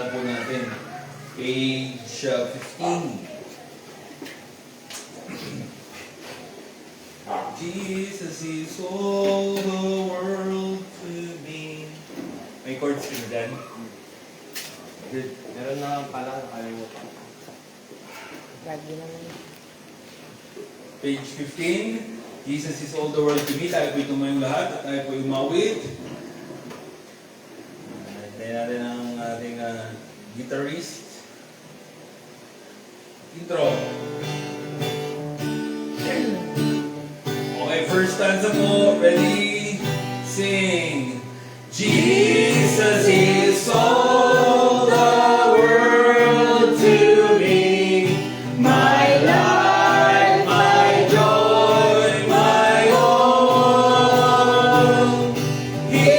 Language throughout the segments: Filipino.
lang po natin. Page 15. Jesus is all the world to me. May chords ka na dyan? Good. Meron na pala, nakalimutan. Lagi naman. Page 15. Jesus is all the world to me. Tayo po tumayong lahat at tayo po umawit. Hintayin natin ang ating guitarist. Intro. Okay, first stanza mo. Ready? Sing. Jesus is all the world to me. My life, my joy, my all. He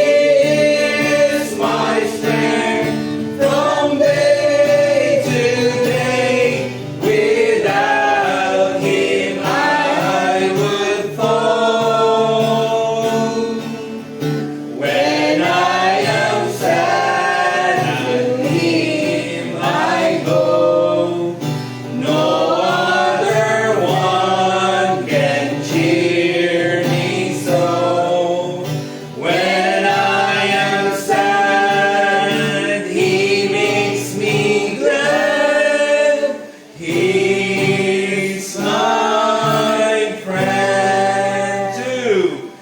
is my strength from day to day. Without Him I would fall. When I am sad, to Him I go. No other one can cheer me so. When I am sad, He makes me glad. He's my friend too.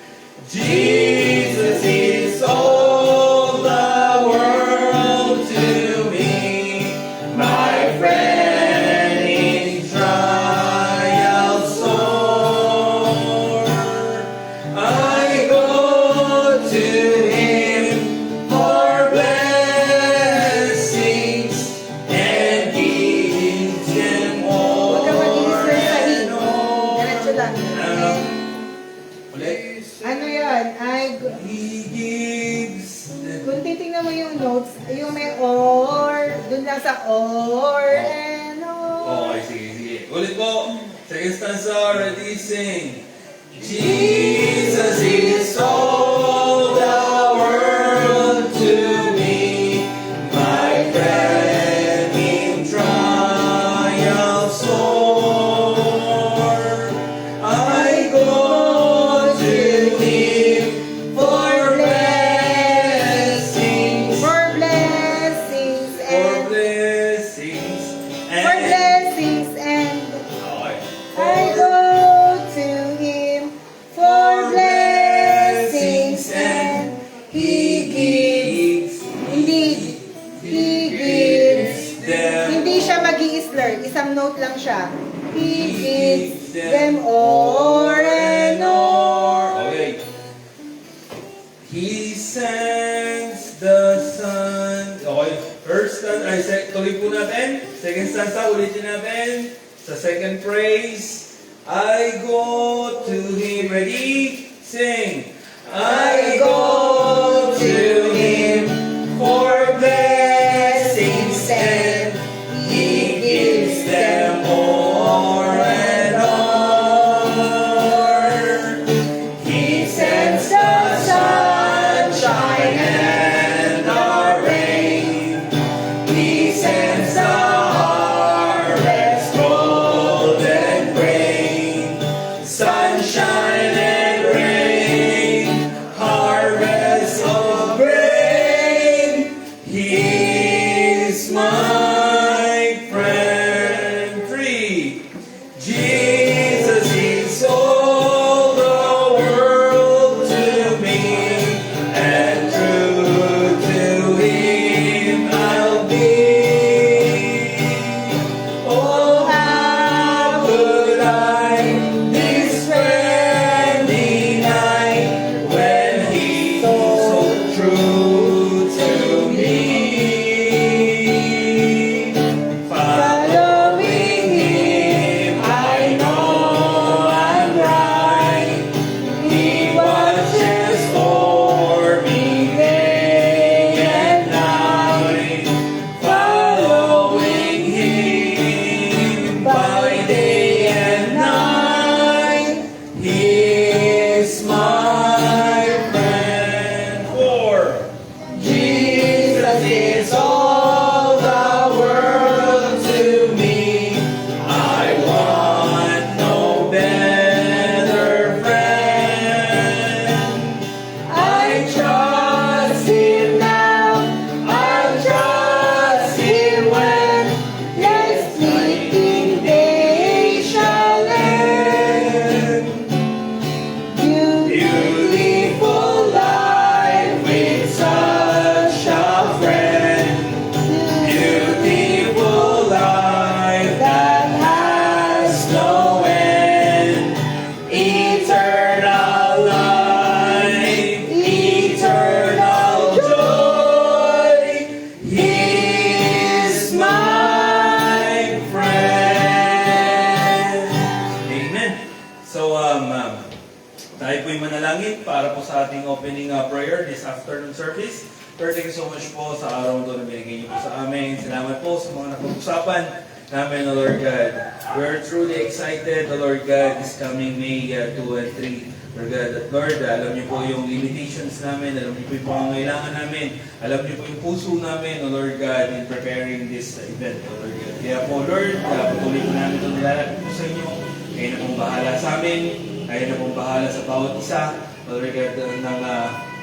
Jesus is all the world to me, my friend in trial sore. I go to Him for blessings, and He gives them Huwag ka more mag-i-sir sa and more. Diretso lang. Ano? Ulit. Ano yan? He gives them. Kung titingnan mo yung notes, yung may or, dun lang sa or and or. Okay, sige. Ulit po. Second stanza, ready, sing. Jesus is all the world to me, my friend in trial sore. I go to Him for blessings, For blessings for and blessings, for blessings and Okay. I go to Him for blessings and He gives. Hindi. He gives. Hindi siya mag-i-slur. Isang note lang siya. He gives them o'er and o'er. Okay. He sends the sun. Okay. First stanza, tuloy po natin. Second stanza, ulitin natin. Sa second praise, I go to Him. Ready? Sing. I go to Him for blessings, and He gives them more and more. He sends the sunshine and the rain. He sends the harvest golden grain. Sunshine and rain, harvest of grain. He's my friend. 3. Jesus is all the world to me, and true to Him I'll be. Oh, how could I this friend deny when He's so true to me? may manalangin para po sa ating opening prayer this afternoon service. Lord, thank you so much po sa araw ito na binigay niyo po sa amin. Salamat po sa mga napag-usapan namin, O Lord God. We are truly excited, O Lord God, this coming May 2 and 3. Lord God, at Lord, alam niyo po yung limitations namin, alam niyo po yung pangangailangan namin, alam niyo po yung puso namin, O Lord God, in preparing this event, O Lord God. Kaya po, Lord, patuloy po namin itong nilalapit po sa inyo. Kayo na pong bahala sa amin, kayo na pong bahala sa bawat isa, O Lord God, nang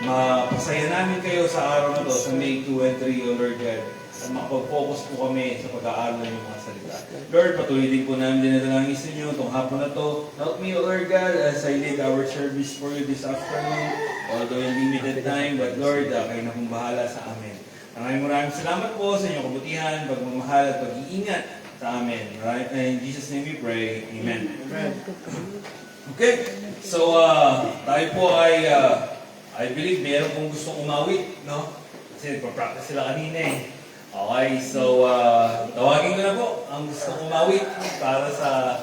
mapasaya namin kayo sa araw na to, sa May 2 and 3, O Lord God. At makapag-focus po kami sa pag-aaral ng iyong mga salita. Lord, patuloy din po namin dinadalangin sa inyo itong hapon na to. Help me, O Lord God, as I lead our service for you this afternoon. Although in limited time, but Lord, kayo na pong bahala sa amin. Maraming salamat po sa inyong kabutihan, pagmamahal at pag-iingat sa amin. Right? And in Jesus' name we pray. Amen. Okay. So, tayo po ay, I believe, meron pong gustong umawit, no? Kasi nagpa-practice sila kanina eh. Okay, so tawagin ko na po ang gusto umawit para sa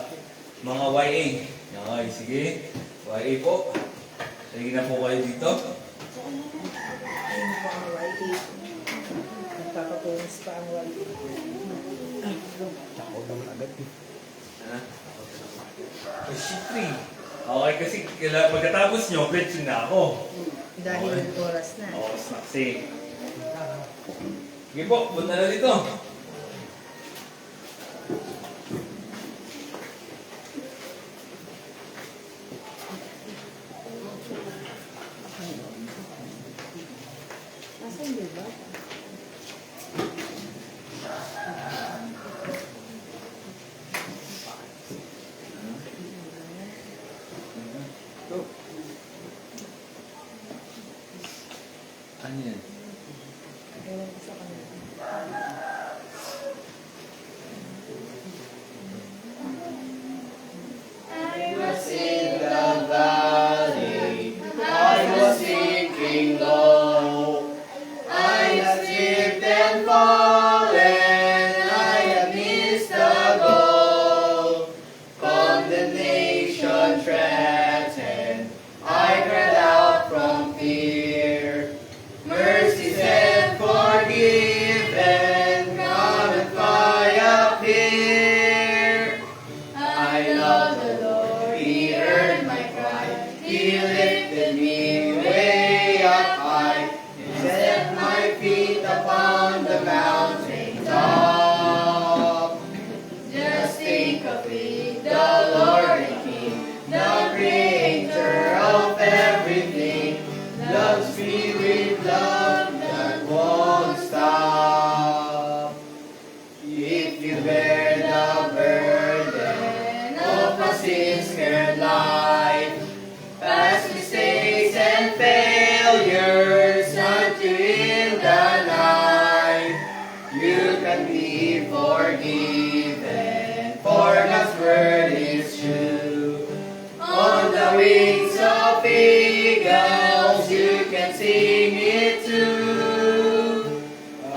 mga YA. Okay, sige. YA po. Sige na po kayo dito. Ayun po ang YA. Nagpapapunis pa ang YA. Ako naman agad. Shitri. Okay, kasi pagkatapos nyo, preaching na ako. Dahil oras na. Oras na kasi. Sige po, punta na dito. Asan di ba? Ano yan? Ewan ko sa kanila. I was in the valley, I was sinking low. I have tripped and fallen, I have missed the goal. Condemnation threatened, I cried out from fear. Mercy and forgiven, God and fire appear. I love the Lord, He heard my cry, He lifted me way up high, and set my feet upon the mountain top. Just think of it, the Lord and King, the Creator of everything, loves me with love that won't stop. If you bear the burden of a sin-scared life, past mistakes and failures unto in the night, you can be forgiven, for God's word is true. On the wings of eagles, you can sing it too.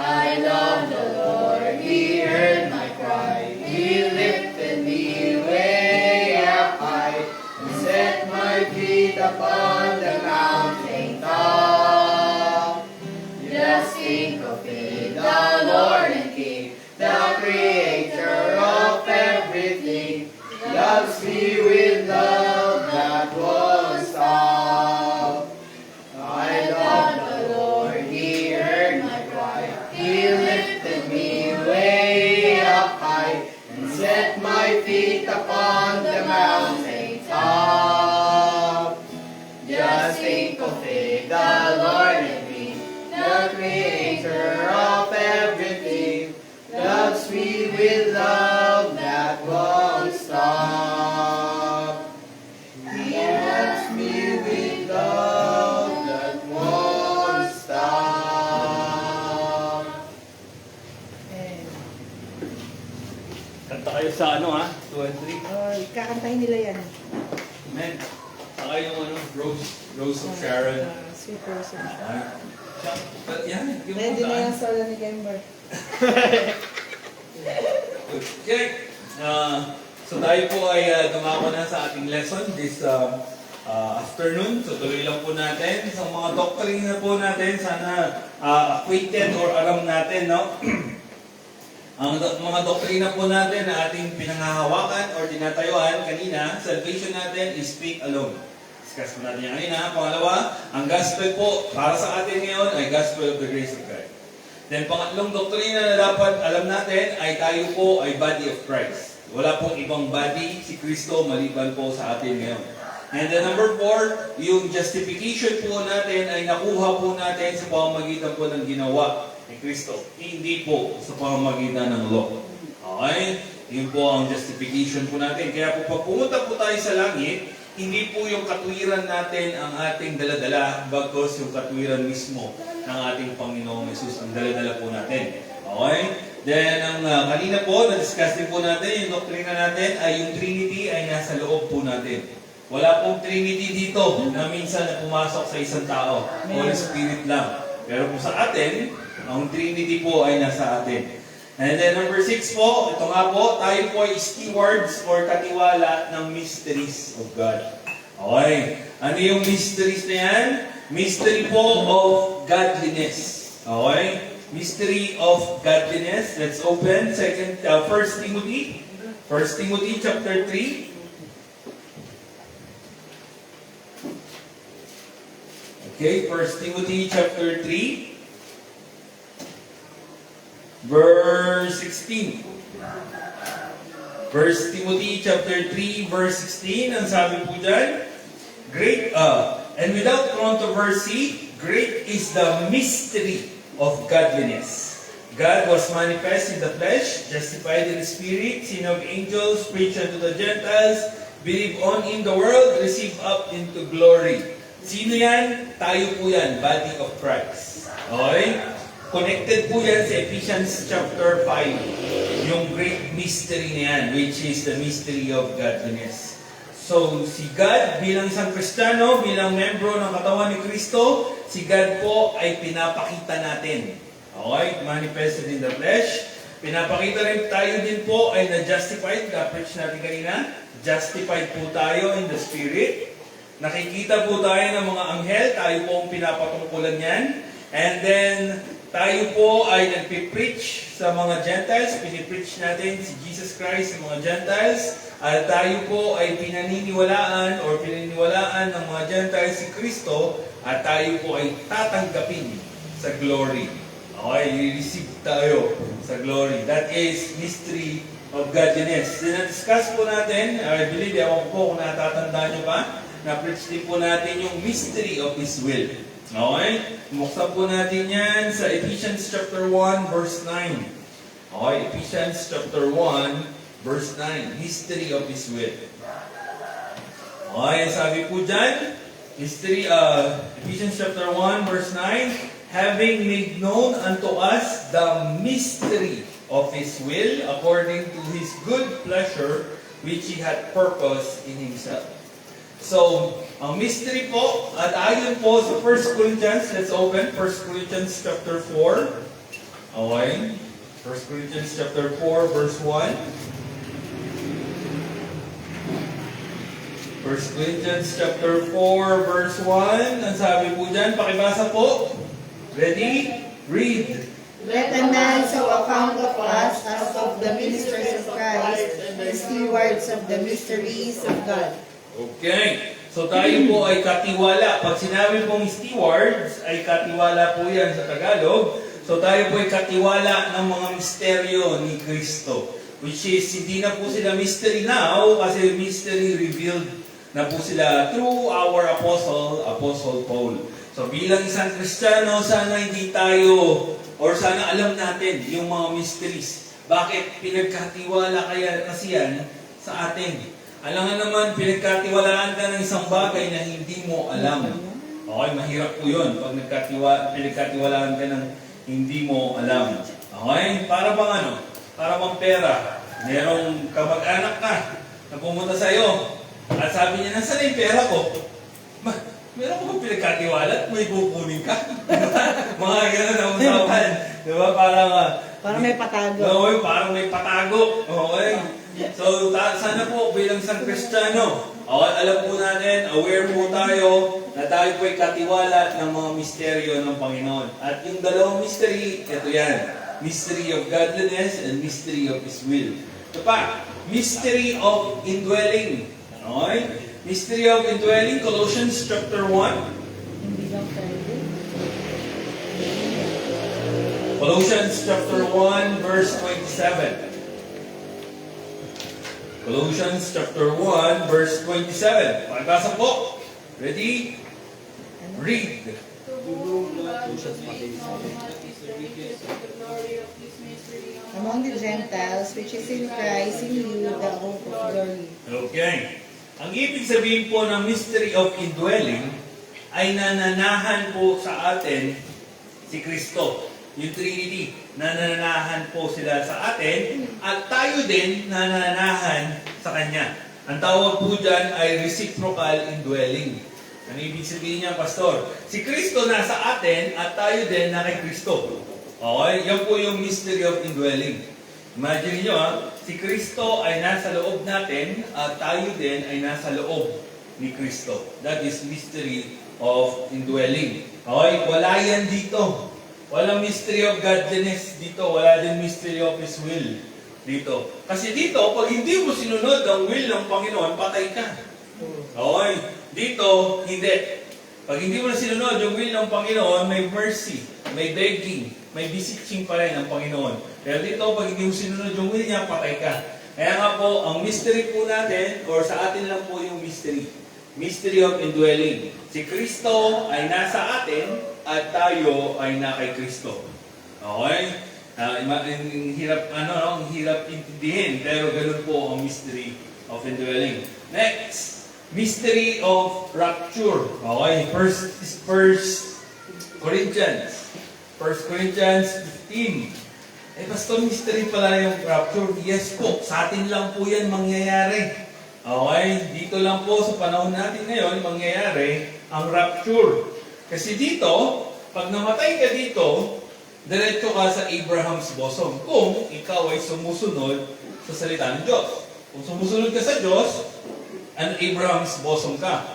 I love the Lord, He heard my cry, He lifted me way up high, and set my feet upon the mountain top. Just think of it, the Lord and King, the Creator of everything, loves me with love that won't stop. I love the Lord, He heard my cry, He lifted me way up high, and set my feet upon the mountain top. Just think of it, the Lord and me, the Creator of everything, loves me with love that won't stop. He loves me with love that won't stop. Eh. Kanta kayo sa ano ha? 2 and 3. Oh, kakantahin nila yan. Amen. Saka yung Rose of Sharon. Sweet Rose of Sharon. Ay. But yan, yung Ready na puntaan. yung solo ni Gember. Okay. So tayo po ay dumako na sa ating lesson this afternoon. So tuloy lang po natin. Sa mga doctrine na po natin, sana acquainted or alam natin, no? Ang mga doktrina po natin na ating pinanghahawakan or tinatayuan kanina, salvation natin is speak alone. Discuss po natin yan kanina. Pangalawa, ang gospel po para sa atin ngayon ay gospel of the grace of God. Then pangatlong doktrina na dapat alam natin ay tayo po ay body of Christ. Wala pong ibang body si Kristo maliban po sa atin ngayon. And then number 4, yung justification po natin ay nakuha po natin sa pamamagitan po ng ginawa ni Kristo. Hindi po sa pamamagitan ng law. Okay? Yun po ang justification po natin. Kaya po pag pumunta po tayo sa langit, hindi po yung katwiran natin ang ating daladala, bagkus yung katwiran mismo ng ating Panginoong Yesus ang daladala po natin. Okay? Then, ang kanina po, na-discuss din po natin, yung doktrina natin ay yung Trinity ay nasa loob po natin. Wala pong Trinity dito na minsan na pumasok sa isang tao. Holy Spirit lang. Pero kung sa atin, ang Trinity po ay nasa atin. And then number 6 po, ito nga po, tayo po ay stewards or katiwala ng mysteries of God. Okay. Ano yung mysteries na yan? Mystery po of godliness. Okay. Mystery of godliness. Let's open 1 Timothy. 1 Timothy chapter 3. Okay, 1 Timothy chapter 3. Verse 16. 1 Timothy chapter 3, verse 16, ang sabi po dyan, and without controversy, great is the mystery of godliness. God was manifest in the flesh, justified in the spirit, seen of angels, preached unto the Gentiles, believed on in the world, received up into glory. Sino yan? Tayo po yan, body of Christ. Okay? Connected po yan sa Ephesians chapter 5, yung great mystery na yan, which is the mystery of godliness. So, si God bilang isang Kristiyano, bilang membro ng katawan ni Kristo, si God po ay pinapakita natin. Okay? Manifested in the flesh. Pinapakita rin tayo din po ay na-justified. Na-preach natin kanina. Justified po tayo in the Spirit. Nakikita po tayo ng mga anghel. Tayo po ang pinapatungkulan yan. And then, tayo po ay nagpipreach sa mga Gentiles. Pinipreach natin si Jesus Christ sa mga Gentiles. At tayo po ay pinaniniwalaan ng mga Gentiles si Kristo. At tayo po ay tatanggapin sa glory. Okay, i-receive tayo sa glory. That is mystery of godliness. Then na-discuss po natin, I believe, ewan po kung natatandaan nyo pa, na-preach din po natin yung mystery of His will. Okay? Buksan po natin yan sa Ephesians chapter 1, verse 9. Okay, Ephesians chapter 1, verse 9. Mystery of His will. Okay, sabi po dyan, Ephesians chapter 1, verse 9, having made known unto us the mystery of His will, according to His good pleasure, which He had purposed in Himself. So, ang mystery po, at ayon po sa 1 Corinthians, let's open 1 Corinthians chapter 4. Okay. 1 Corinthians chapter 4, verse 1. 1 Corinthians chapter 4, verse 1. Ang sabi po dyan, pakibasa po. Ready? Read. Let a man so account of us as of the ministers of Christ, the stewards of the mysteries of God. Okay. So tayo po ay katiwala. Pag sinabi pong stewards, ay katiwala po yan sa Tagalog. So tayo po ay katiwala ng mga misteryo ni Kristo. Which is, hindi na po sila mystery now, kasi mystery revealed na po sila through our Apostle Paul. So bilang isang Kristiyano, sana hindi tayo, or sana alam natin yung mga mysteries. Bakit pinagkatiwala kaya kasi yan sa atin? Alam nga naman, pinagkatiwalaan ka ng isang bagay na hindi mo alam. Okay, mahirap po yun pag pinagkatiwalaan ka ng hindi mo alam. Okay? Para bang ano? Para bang pera. Merong kamag-anak ka na pumunta sa'yo. At sabi niya, nasaan yung pera ko? Meron ko bang pinagkatiwala at may kukunin ka? Mga gano'n na usapan. Diba? Parang may patago. Okay, parang may patago. Okay? So, sana po bilang isang Kristiyano, Alam po natin, aware po tayo na tayo po ay katiwala ng mga misteryo ng Panginoon. At yung dalawang mystery, ito yan. Mystery of godliness and mystery of His will. Ito pa, mystery of indwelling. Okay? Mystery of indwelling, Colossians chapter 1. Hindi lang tayo. Colossians chapter 1, verse 27. Colossians chapter 1, verse 27. Pakibasa po. Ready? Read. To whom God was made known what is the riches of the glory of His mystery Among the Gentiles, which is in Christ, in you, the hope of glory. Okay. Ang ibig sabihin po ng mystery of indwelling ay nananahan po sa atin si Kristo. Yung Trinity, nananahan po sila sa atin at tayo din nananahan sa Kanya. Ang tawag po dyan ay reciprocal indwelling. Ano ibig sabihin niya, Pastor? Si Kristo nasa atin at tayo din na kay Kristo. Okay? Yan po yung mystery of indwelling. Imagine nyo si Kristo ay nasa loob natin at tayo din ay nasa loob ni Kristo. That is mystery of indwelling. Okay? Wala yan dito. Walang mystery of godliness dito. Wala din mystery of His will dito. Kasi dito, pag hindi mo sinunod ang will ng Panginoon, patay ka. Okay? Dito, hindi. Pag hindi mo na sinunod yung will ng Panginoon, may mercy, may begging, may beseeching pa rin ng Panginoon. Pero dito, pag hindi mo sinunod yung will niya, patay ka. Kaya nga po, ang mystery po natin, or sa atin lang po yung mystery. Mystery of indwelling. Si Kristo ay nasa atin at tayo ay na kay Kristo. Okay? Ang hirap intindihin, pero ganun po ang mystery of indwelling. Next, mystery of rapture. Okay? First Corinthians 15. Pastor, mystery pala yung rapture. Yes po, sa atin lang po yan mangyayari. Okay? Dito lang po sa panahon natin ngayon, mangyayari ang rapture. Kasi dito, pag namatay ka dito, diretso ka sa Abraham's bosom. Kung ikaw ay sumusunod sa salita ng Diyos. Kung sumusunod ka sa Diyos, an Abraham's bosom ka.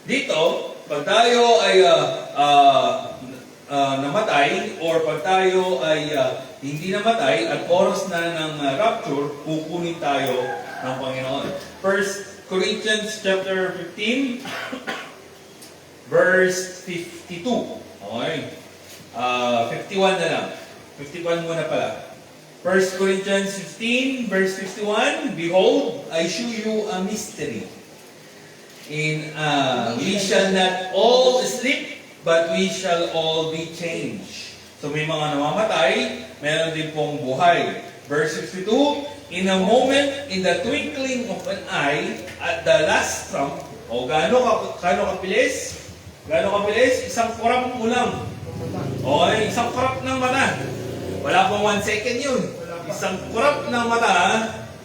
Dito, pag tayo ay namatay, or pag tayo ay hindi namatay, at oras na ng rapture, kukunin tayo ng Panginoon. 1 Corinthians chapter 15, verse 52. Okay. 51 na lang. 51 muna pala. 1 Corinthians 15, verse 51, Behold, I show you a mystery. We shall not all sleep, but we shall all be changed. So may mga namamatay, meron din pong buhay. Verse 62, In a moment, in the twinkling of an eye, at the last trump, gaano kabilis? Gaano kabilis? Isang kurap mo lang. Okay, isang kurap ng mata. Wala pong 1 second yun. Isang kurap ng mata,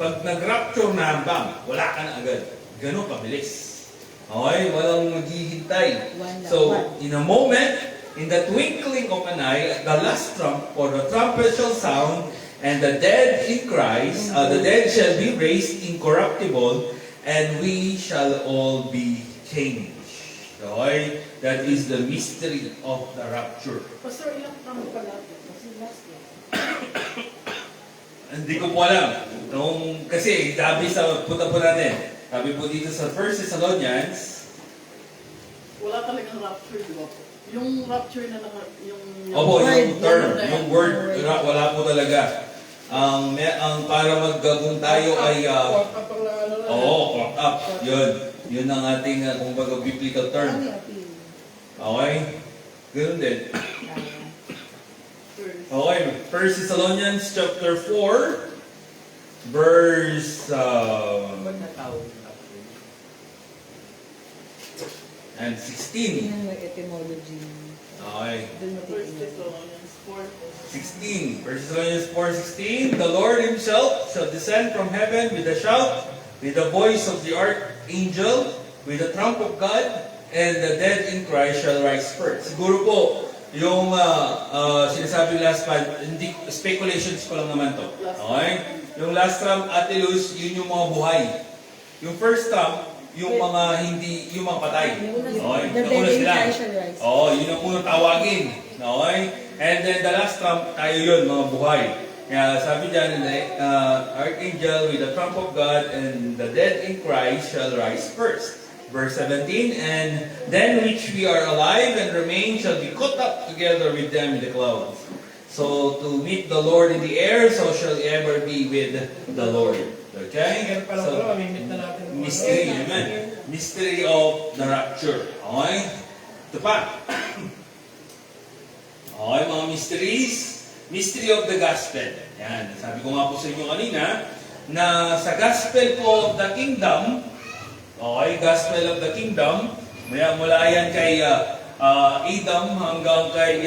pag nag-rapture na, bang, wala ka na agad. Gaano kabilis. Okay, walang maghihintay. So, in a moment, in the twinkling of an eye, at the last trump, or the trumpet shall sound, and the dead in Christ, the dead shall be raised incorruptible, and we shall all be changed. Okay? That is the mystery of the rapture. Pastor, ilang trump pala? Kasi last year. Hindi ko po alam. Kasi sabi sa punta po natin, sabi po dito sa 1 Thessalonians, Wala talagang rapture, di ba po? Yung rapture na yung opo, yung term, yung word, wala po talaga. Ang para maggagong tayo ay caught up. Yun ang ating kumbaga biblical term. Okay? Ganun din. Okay, 1 Thessalonians chapter 4 verse and 16. Tingnan mo etymology. Okay. Doon mo First titingnan. Thessalonians 4. 16. 1 Thessalonians 4:16. The Lord Himself shall descend from heaven with a shout, with the voice of the archangel, with the trump of God, and the dead in Christ shall rise first. Siguro po, yung sinasabi last part, hindi, speculations ko lang naman to. Okay? Yung last trump, Ate Luz, yun yung mga buhay. Yung first trump, yung mga hindi, yung mga patay. Okay? The Nauna dead in sila. Christ shall rise. Oo, yun ang unang tawagin. Okay? And then the last trump, tayo yun, mga buhay. Kaya sabi dyan, Archangel with the trump of God and the dead in Christ shall rise first. Verse 17, and then which we are alive and remain shall be caught up together with them in the clouds. So to meet the Lord in the air, so shall ye ever be with the Lord. Okay? Ganun pala So, pala, mamimit na natin. mystery, amen. Mystery of the rapture. Okay? Ito pa. Okay, mga mysteries. Mystery of the gospel. Yan. Sabi ko nga po sa inyo kanina, na sa gospel po of the kingdom, okay, gospel of the kingdom, mula yan kay Adam hanggang kay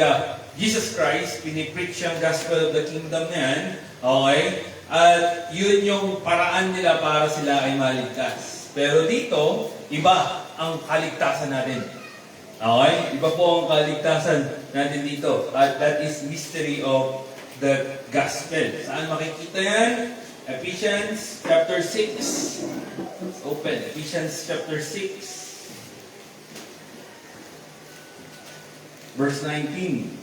Jesus Christ, pinipreach yung gospel of the kingdom na yan. Okay? At yun yung paraan nila para sila ay maligtas. Pero dito, iba ang kaligtasan natin. Okay? Iba po ang kaligtasan natin dito. At that is mystery of the gospel. Saan makikita yan? Ephesians chapter 6. Let's open. Ephesians chapter 6. Verse 19.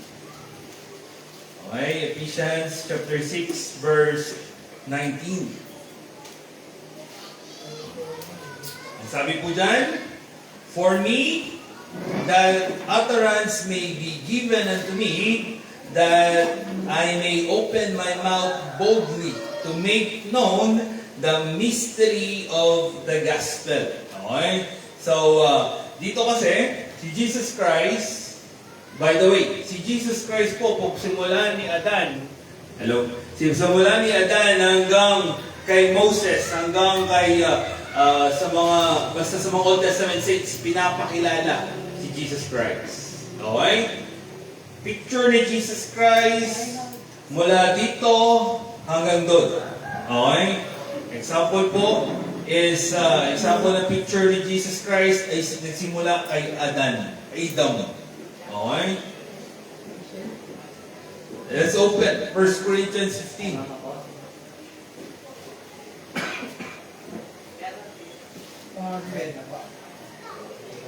Okay, Ephesians chapter 6, verse 19. Ang sabi po dyan, for me, that utterance may be given unto me, that I may open my mouth boldly to make known the mystery of the gospel. Okay? So, dito kasi, si Jesus Christ, by the way, si Jesus Christ po, simula ni Adan, simula ni Adan hanggang kay Moses, hanggang kay, basta sa mga Old Testament saints, pinapakilala si Jesus Christ. Okay? Picture ni Jesus Christ mula dito hanggang doon. Okay? Example po is, example na picture ni Jesus Christ ay nagsimula kay Adam. Okay? Let's open 1 Corinthians 15.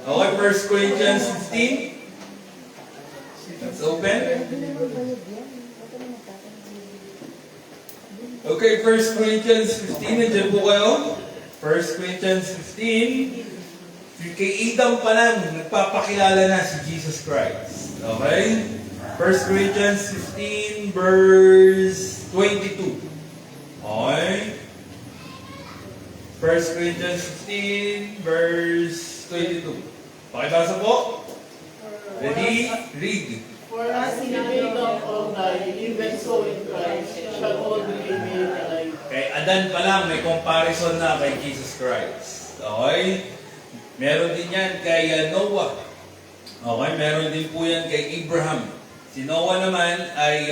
Okay, 1 Corinthians 15. Let's open. Okay, 1 Corinthians 15. Nandiyan po kayo. 1 Corinthians 15. Kay Adam pa lang, nagpapakilala na si Jesus Christ. Okay? 1 Corinthians 15, verse 22. Okay? 1 Corinthians 15, verse 22. Pakibasa po. Ready? Read. For as in the kingdom of thy, even so in Christ shall all be made alive. Kay Adan pa lang, may comparison na kay Jesus Christ. Okay? Meron din yan kay Noah. Okay? Meron din po yan kay Abraham. Si Noah naman ay,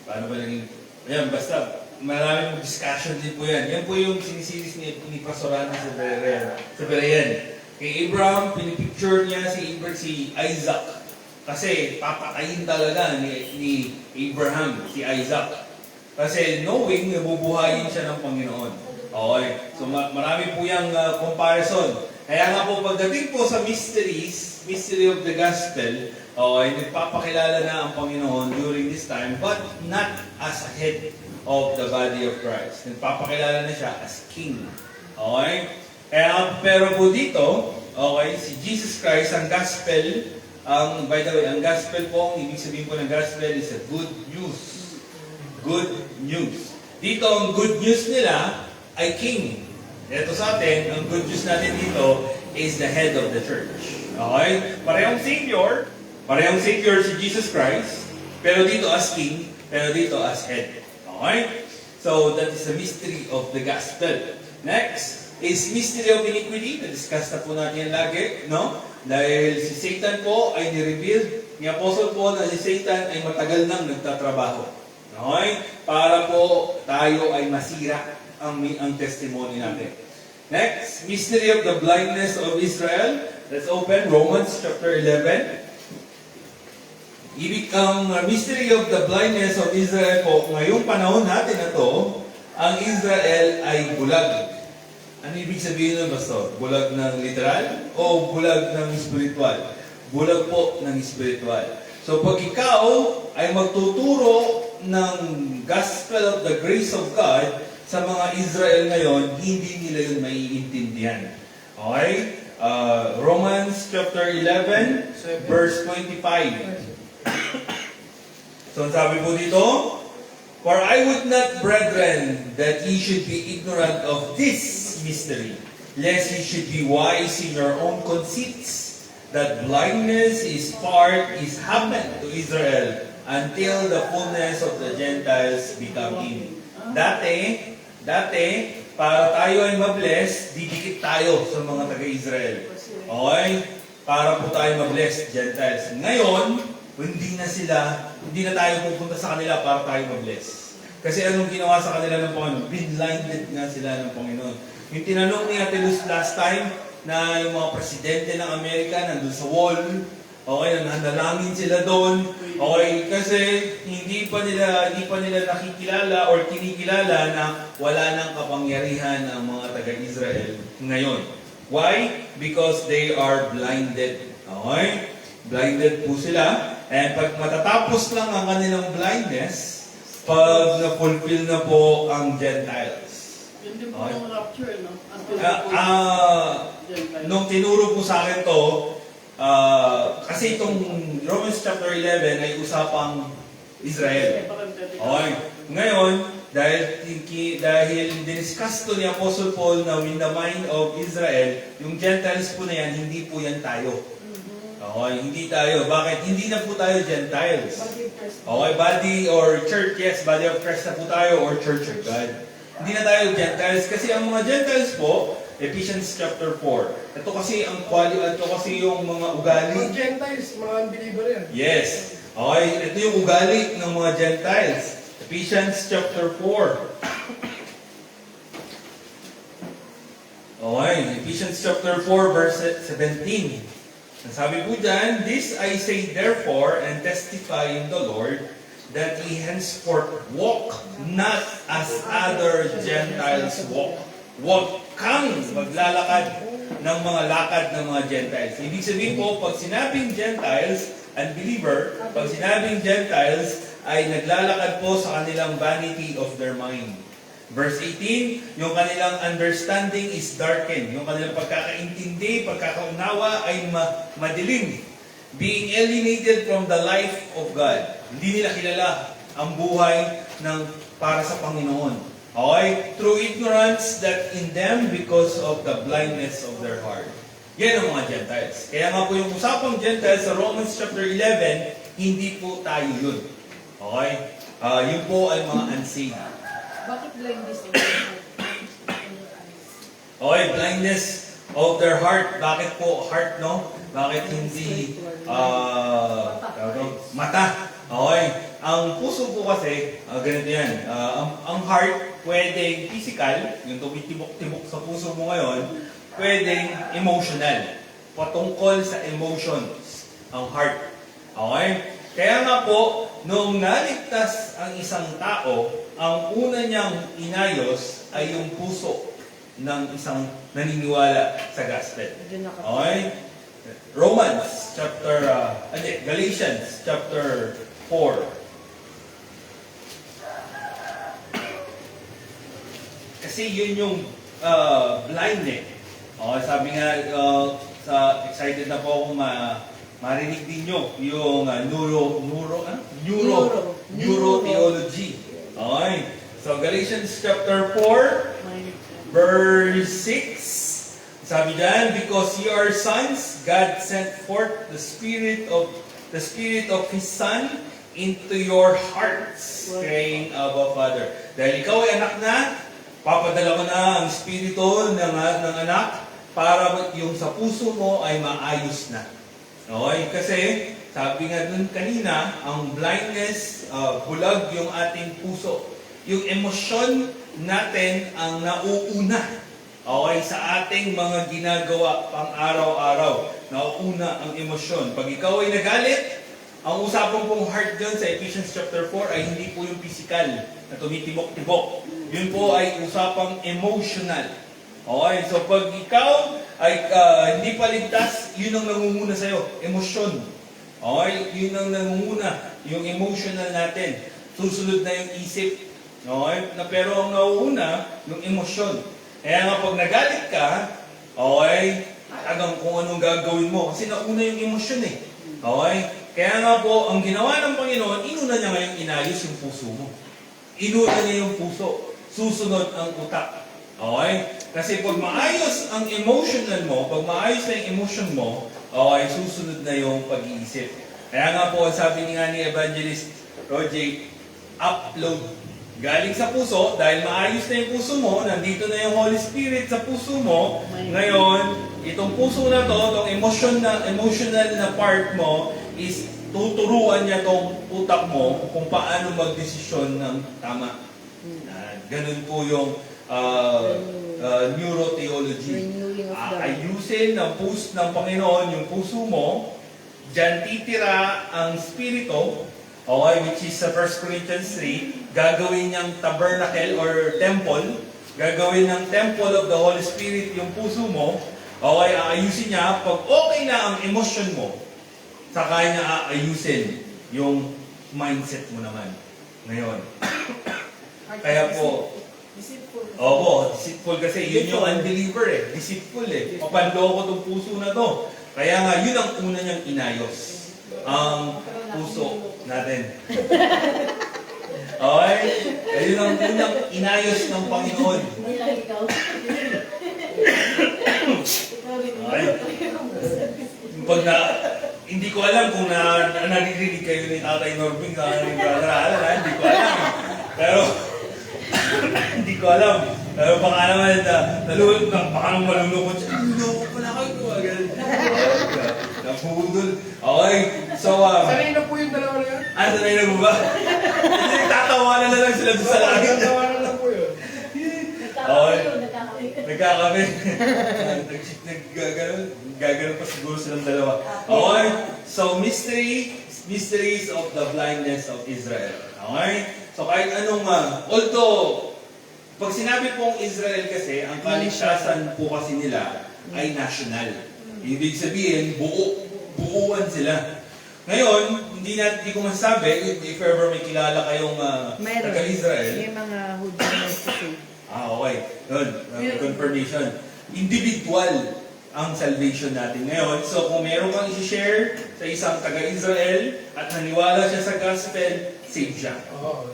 paano ba naging, ayan, basta, maraming discussion din po yan. Yan po yung sinisiris ni Pasorana sa Berean. Kay Abraham, pinipicture niya si Isaac. Kasi papatayin talaga ni Abraham, si Isaac. Kasi knowing na bubuhayin siya ng Panginoon. Okay. So marami po yung comparison. Kaya nga po pagdating po sa mysteries, mystery of the gospel, okay, nagpapakilala na ang Panginoon during this time, but not as a head of the body of Christ. Nagpapakilala na siya as King. Okay? Kaya, pero po dito, okay, si Jesus Christ, ang gospel, by the way, ang gospel po, ang ibig sabihin po ng gospel is a good news. Good news. Dito, ang good news nila ay King. Ito sa atin, ang good news natin dito is the head of the church. Okay? Parehong Savior si Jesus Christ, pero dito as King, pero dito as head. Okay? So, that is the mystery of the gospel. Next is mystery of iniquity. Na-discuss na po natin yan lagi, no? Dahil si Satan po ay nireveal ni Apostle Paul na si Satan ay matagal nang nagtatrabaho. Okay? Para po tayo ay masira ang testimony natin. Next, mystery of the blindness of Israel. Let's open Romans chapter 11. Ang mystery of the blindness of Israel po, ngayong panahon natin na to, ang Israel ay bulag. Ano ibig sabihin nun, Pastor? Bulag ng literal o bulag ng spiritual? Bulag po ng spiritual. So pag ikaw ay magtuturo ng gospel of the grace of God sa mga Israel ngayon, hindi nila yun maiintindihan. Okay? Romans chapter 11, verse 25. So sabi po dito, for I would not, brethren, that ye should be ignorant of this mystery, lest ye should be wise in your own conceits, that blindness is happened to Israel until the fullness of the Gentiles become in. Dati, para tayo ay mabless, didikit tayo sa mga taga-Israel. Okay? Para po tayo mabless, Gentiles. Ngayon, hindi na tayo pupunta sa kanila para tayo mabless. Kasi anong ginawa sa kanila ng Panginoon? Blinded nga sila ng Panginoon. Yung tinanong ni Ate Luz last time, na yung mga presidente ng Amerika nandun sa wall, okay, nananalangin sila doon, okay, kasi hindi pa nila nakikilala or kinikilala na wala nang kapangyarihan ang mga taga-Israel ngayon. Why? Because they are blinded. Okay? Blinded po sila. And pag matatapos lang ang kanilang blindness, pag na-fulfill na po ang Gentiles. Yun din po yung rapture, no? Nung tinuro po sa akin to, kasi itong Romans chapter 11 ay usapang Israel. Okay. Ngayon, dahil diniscuss to ni Apostle Paul na in the mind of Israel, yung Gentiles po na yan, hindi po yan tayo. Okay, hindi tayo. Bakit? Hindi na po tayo Gentiles. Okay, body or church, yes, body of Christ na po tayo or church of God. Hindi na tayo Gentiles kasi ang mga Gentiles po, Ephesians chapter 4. Ito kasi yung mga ugali. Mga Gentiles, mga unbeliever yan. Yes. Okay, ito yung ugali ng mga Gentiles. Ephesians chapter 4. Okay, Ephesians chapter 4 verse 17. Ang sabi po dyan, this I say therefore and testify in the Lord that ye henceforth walk not as other Gentiles walk. Walk kang maglalakad ng mga lakad ng mga Gentiles. Ibig sabihin po, pag sinabing Gentiles, unbeliever, pag sinabing Gentiles, ay naglalakad po sa kanilang vanity of their mind. Verse 18, yung kanilang understanding is darkened. Yung kanilang pagkakaintindi, pagkakaunawa ay madilim. Being alienated from the life of God. Hindi nila kilala ang buhay para sa Panginoon. Okay? Through ignorance that in them because of the blindness of their heart. Yan ang mga Gentiles. Kaya nga po yung usapang Gentiles sa Romans chapter 11, hindi po tayo yun. Okay? Yun po ay mga unsaved. Bakit blindness of their heart? Okay, blindness of their heart. Bakit po heart, no? Bakit hindi mata? Okay. Ang puso po kasi, ganito yan. Ang heart, pwedeng physical, yung tumitibok-tibok sa puso mo ngayon, pwedeng emotional. Patungkol sa emotions, ang heart. Okay? Kaya nga po, nung naligtas ang isang tao, ang una niyang inayos ay yung puso ng isang naniniwala sa gospel. Okay? Galatians chapter 4. Kasi yun yung blind eh. Okay, sabi nga, excited na po akong marinig din nyo yung neurotheology. Okay. So Galatians chapter 4, verse 6. Sabi dyan, because ye are sons, God sent forth the spirit of His Son into your hearts, crying, Abba, Father. Dahil ikaw ay anak na, papadala ko na ang spirito ng anak para yung sa puso mo ay maayos na. Okay? Kasi, sabi nga dun kanina, ang blindness, bulag yung ating puso. Yung emosyon natin ang nauuna. Okay? Sa ating mga ginagawa pang araw-araw. Nauuna ang emosyon. Pag ikaw ay nagalit, ang usapang pong heart dyan sa Ephesians chapter 4 ay hindi po yung physical na tumitibok-tibok. Yun po ay usapang emotional. Okay, so pag ikaw ay hindi pa ligtas, yun ang nangunguna sa'yo, emosyon. Okay, yun ang nangunguna, yung emotional natin. Susunod na yung isip. Okay, pero ang nauuna, yung emosyon. Kaya nga pag nagalit ka, okay, talagang kung anong gagawin mo. Kasi nauna yung emosyon eh. Okay? Kaya nga po, ang ginawa ng Panginoon, inuna niya ngayong inayos yung puso mo. Inuna niya yung puso. Susunod ang utak. Okay? Kasi pag maayos ang emotional mo, pag maayos na yung emotion mo, okay, susunod na yung pag-iisip. Kaya nga po, sabi nga ni Evangelist Roger, upload. Galing sa puso, dahil maayos na yung puso mo, nandito na yung Holy Spirit sa puso mo, ngayon, itong puso na to, itong emotional na part mo, is tuturuan niya itong utak mo kung paano magdesisyon ng tama. Ganun po yung neurotheology. Renewing of the Ayusin ng Panginoon yung puso mo, diyan titira ang Espiritu, okay, which is sa 1 Corinthians 3, gagawin niyang tabernacle or temple, gagawin ng temple of the Holy Spirit yung puso mo, okay, aayusin niya, pag okay na ang emosyon mo, saka niya aayusin yung mindset mo naman. Ngayon. Kaya po, deceitful kasi yun yung unbeliever eh. Deceitful eh. Papanloko tong puso na to. Kaya nga, yun ang una niyang inayos. Ang puso natin. Okay? Yun ang unang inayos ng Panginoon. Hindi lang ikaw. Okay? Pag hindi ko alam kung naririnig kayo ni Tatay Norbing sa aking brother Alan, hindi ko alam. Pero, hindi ko alam. Pero baka naman, baka naman malulungkot siya. Lulungkot pala kayo. Napudol. Okay. So, Sanay na po yung dalawa na yan. sanay na mo ba? Hindi, tatawanan na lang sila doon sa langit. Tawanan lang po yun. Nagkakape. Gaganon pa siguro silang dalawa. Okay? So, mysteries of the blindness of Israel. Okay? So, kahit anong, although, pag sinabi pong Israel kasi, ang kaligtasan po kasi nila ay national. Ibig sabihin, buuan sila. Ngayon, hindi ko masabi, if ever may kilala kayong Meron. taga-Israel, May mga Hudinos kasi. okay. Yun, confirmation. Individual ang salvation natin ngayon. So, kung meron kang i-share sa isang taga-Israel at naniwala siya sa gospel, save siya.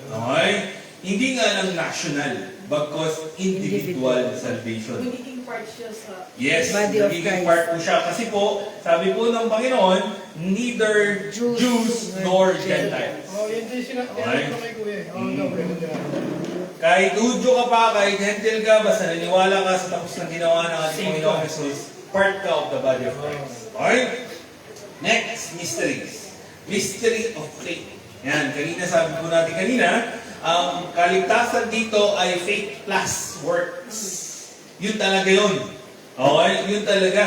Okay? Hindi nga lang national, because individual salvation. Magiging part siya sa... Yes, Body of nagiging Christ. part po siya. Kasi po, sabi po ng Panginoon, neither Jews nor Gentiles. Yun din sinabi ko kay Kuya. Kahit Udyo ka pa, kahit Gentil ka, basta naniwala ka sa tapos ng ginawa ng ating Panginoong Jesus, part ka of the body of Christ. Okay? Next, mysteries. Mystery of faith. Yan, kanina sabi po natin kanina, ang kaligtasan dito ay faith plus works. Yun talaga yun. Okay? Yun talaga.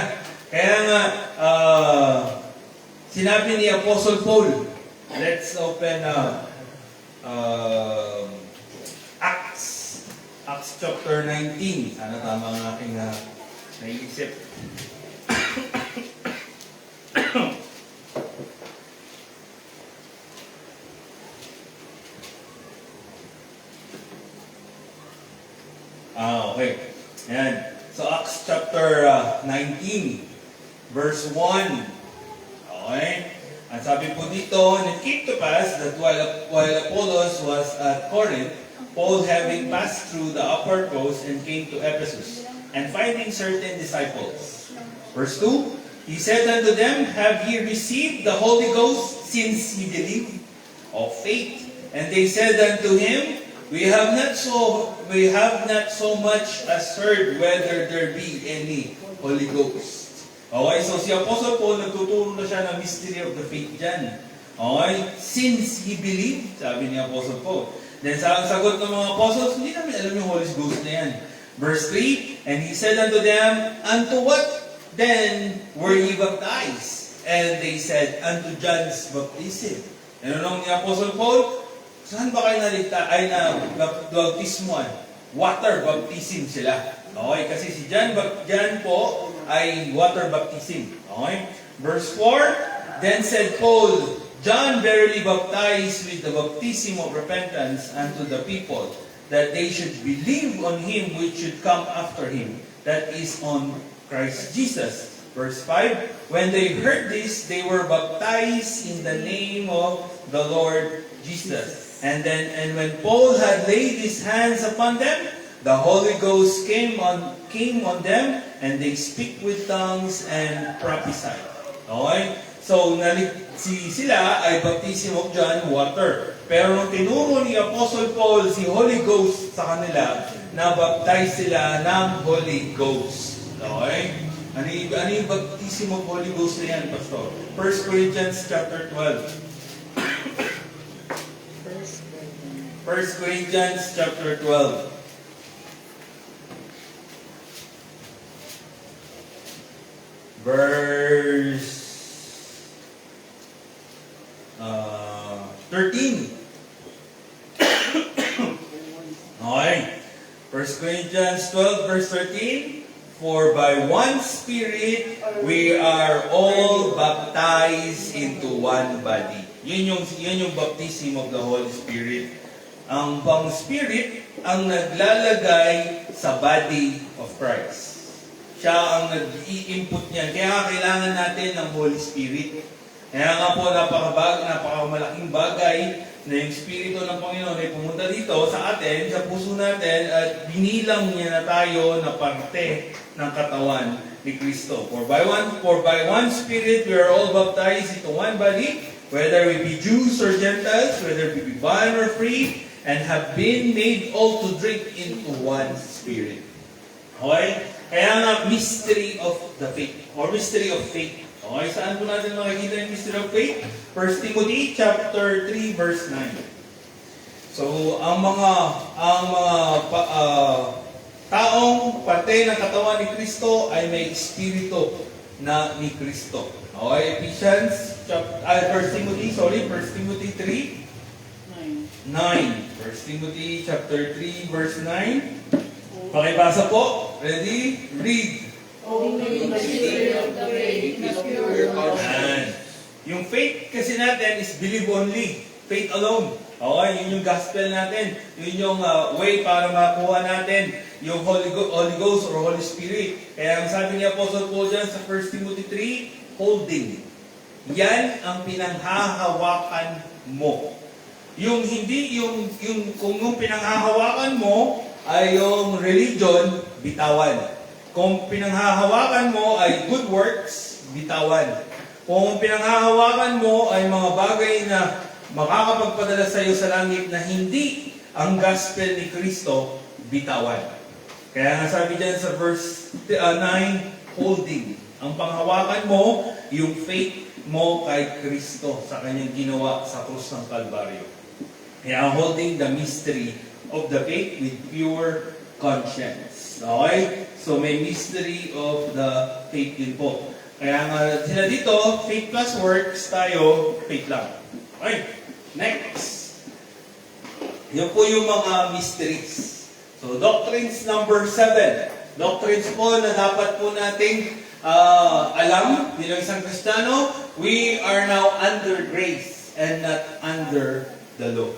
Kaya nga, sinabi ni Apostle Paul, let's open Acts chapter 19. Sana tama ang aking naiisip. Okay. Ayan. So, Acts chapter 19, verse 1. Okay? Ang sabi po dito, and it came to pass that while Apollos was at Corinth, Paul having passed through the upper coast and came to Ephesus, and finding certain disciples. Verse 2, he said unto them, have ye received the Holy Ghost since ye believe of faith? And they said unto him, we have not so much as heard whether there be any Holy Ghost. Okay, so si Apostle Paul, nagtuturo na siya ng mystery of the faith dyan. Okay, since he believed, sabi ni Apostle Paul. Then sa sagot ng mga apostles, hindi namin alam yung Holy Ghost na yan. Verse 3, and he said unto them, unto what then were ye baptized? And they said, unto John's baptism. Ano nung ni Apostle Paul? Saan ba kayo baptismuan? water baptism sila. Okay, kasi si John po ay water baptism. Okay? Verse 4, Then said Paul, John verily baptized with the baptism of repentance unto the people, that they should believe on him which should come after him, that is on Christ Jesus. Verse 5, When they heard this, they were baptized in the name of the Lord Jesus. And when Paul had laid his hands upon them, the Holy Ghost came on them, and they speak with tongues and prophesied. Okay? So, sila ay baptism of John, water. Pero nung tinuro ni Apostle Paul si Holy Ghost sa kanila, na-baptize sila ng Holy Ghost. Okay? Ano yung baptism of Holy Ghost na yan, Pastor? 1 Corinthians chapter 12. 1 Corinthians chapter 12. Verse 13. Okay. 1 Corinthians 12 verse 13. For by one Spirit we are all baptized into one body. Yun yung baptism of the Holy Spirit. Ang pang Spirit ang naglalagay sa body of Christ. Siya ang nag-i-input niyan. Kaya kailangan natin ng Holy Spirit. Kaya nga po napakamalaking bagay na yung Espiritu ng Panginoon ay pumunta dito sa atin, sa puso natin, at binilang niya na tayo na parte ng katawan ni Kristo. For by one Spirit we are all baptized into one body, whether we be Jews or Gentiles, whether we be bond or free, and have been made all to drink into one Spirit. Okay? Kaya nga, mystery of the faith, or mystery of faith. Okay, saan po natin makikita yung mystery of faith? 1 Timothy chapter 3 verse 9. So, ang mga taong parte ng katawan ni Kristo ay may espiritu na ni Kristo. Okay, 1 Timothy 3 9. 1 Timothy chapter 3 verse 9. Pakibasa po. Ready? Read. Only the mystery of the faith is pure. Ayan. Yung faith kasi natin is believe only. Faith alone. Okay, yun yung gospel natin. Yun yung way para makuha natin yung Holy Ghost or Holy Spirit. Kaya ang sabi ni Apostle Paul dyan sa 1 Timothy 3, holding. Yan ang pinanghahawakan mo. Yung hindi, kung yung pinanghahawakan mo ay yung religion, bitawan. Kung pinanghahawakan mo ay good works, bitawan. Kung pinanghahawakan mo ay mga bagay na makakapagpadala sa iyo sa langit na hindi ang gospel ni Kristo, bitawan. Kaya nga sabi dyan sa verse 9, holding. Ang panghawakan mo, yung faith mo kay Kristo sa kanyang ginawa sa krus ng Kalbaryo. Kaya holding the mystery of the faith with pure conscience. Okay? So may mystery of the faith din po. Kaya nga sila dito, faith plus works, tayo, faith lang. Okay, next. Yan po yung mga mysteries. So doctrines number 7. Doctrines po na dapat po nating alam bilang isang Kristiyano, we are now under grace and not under the law.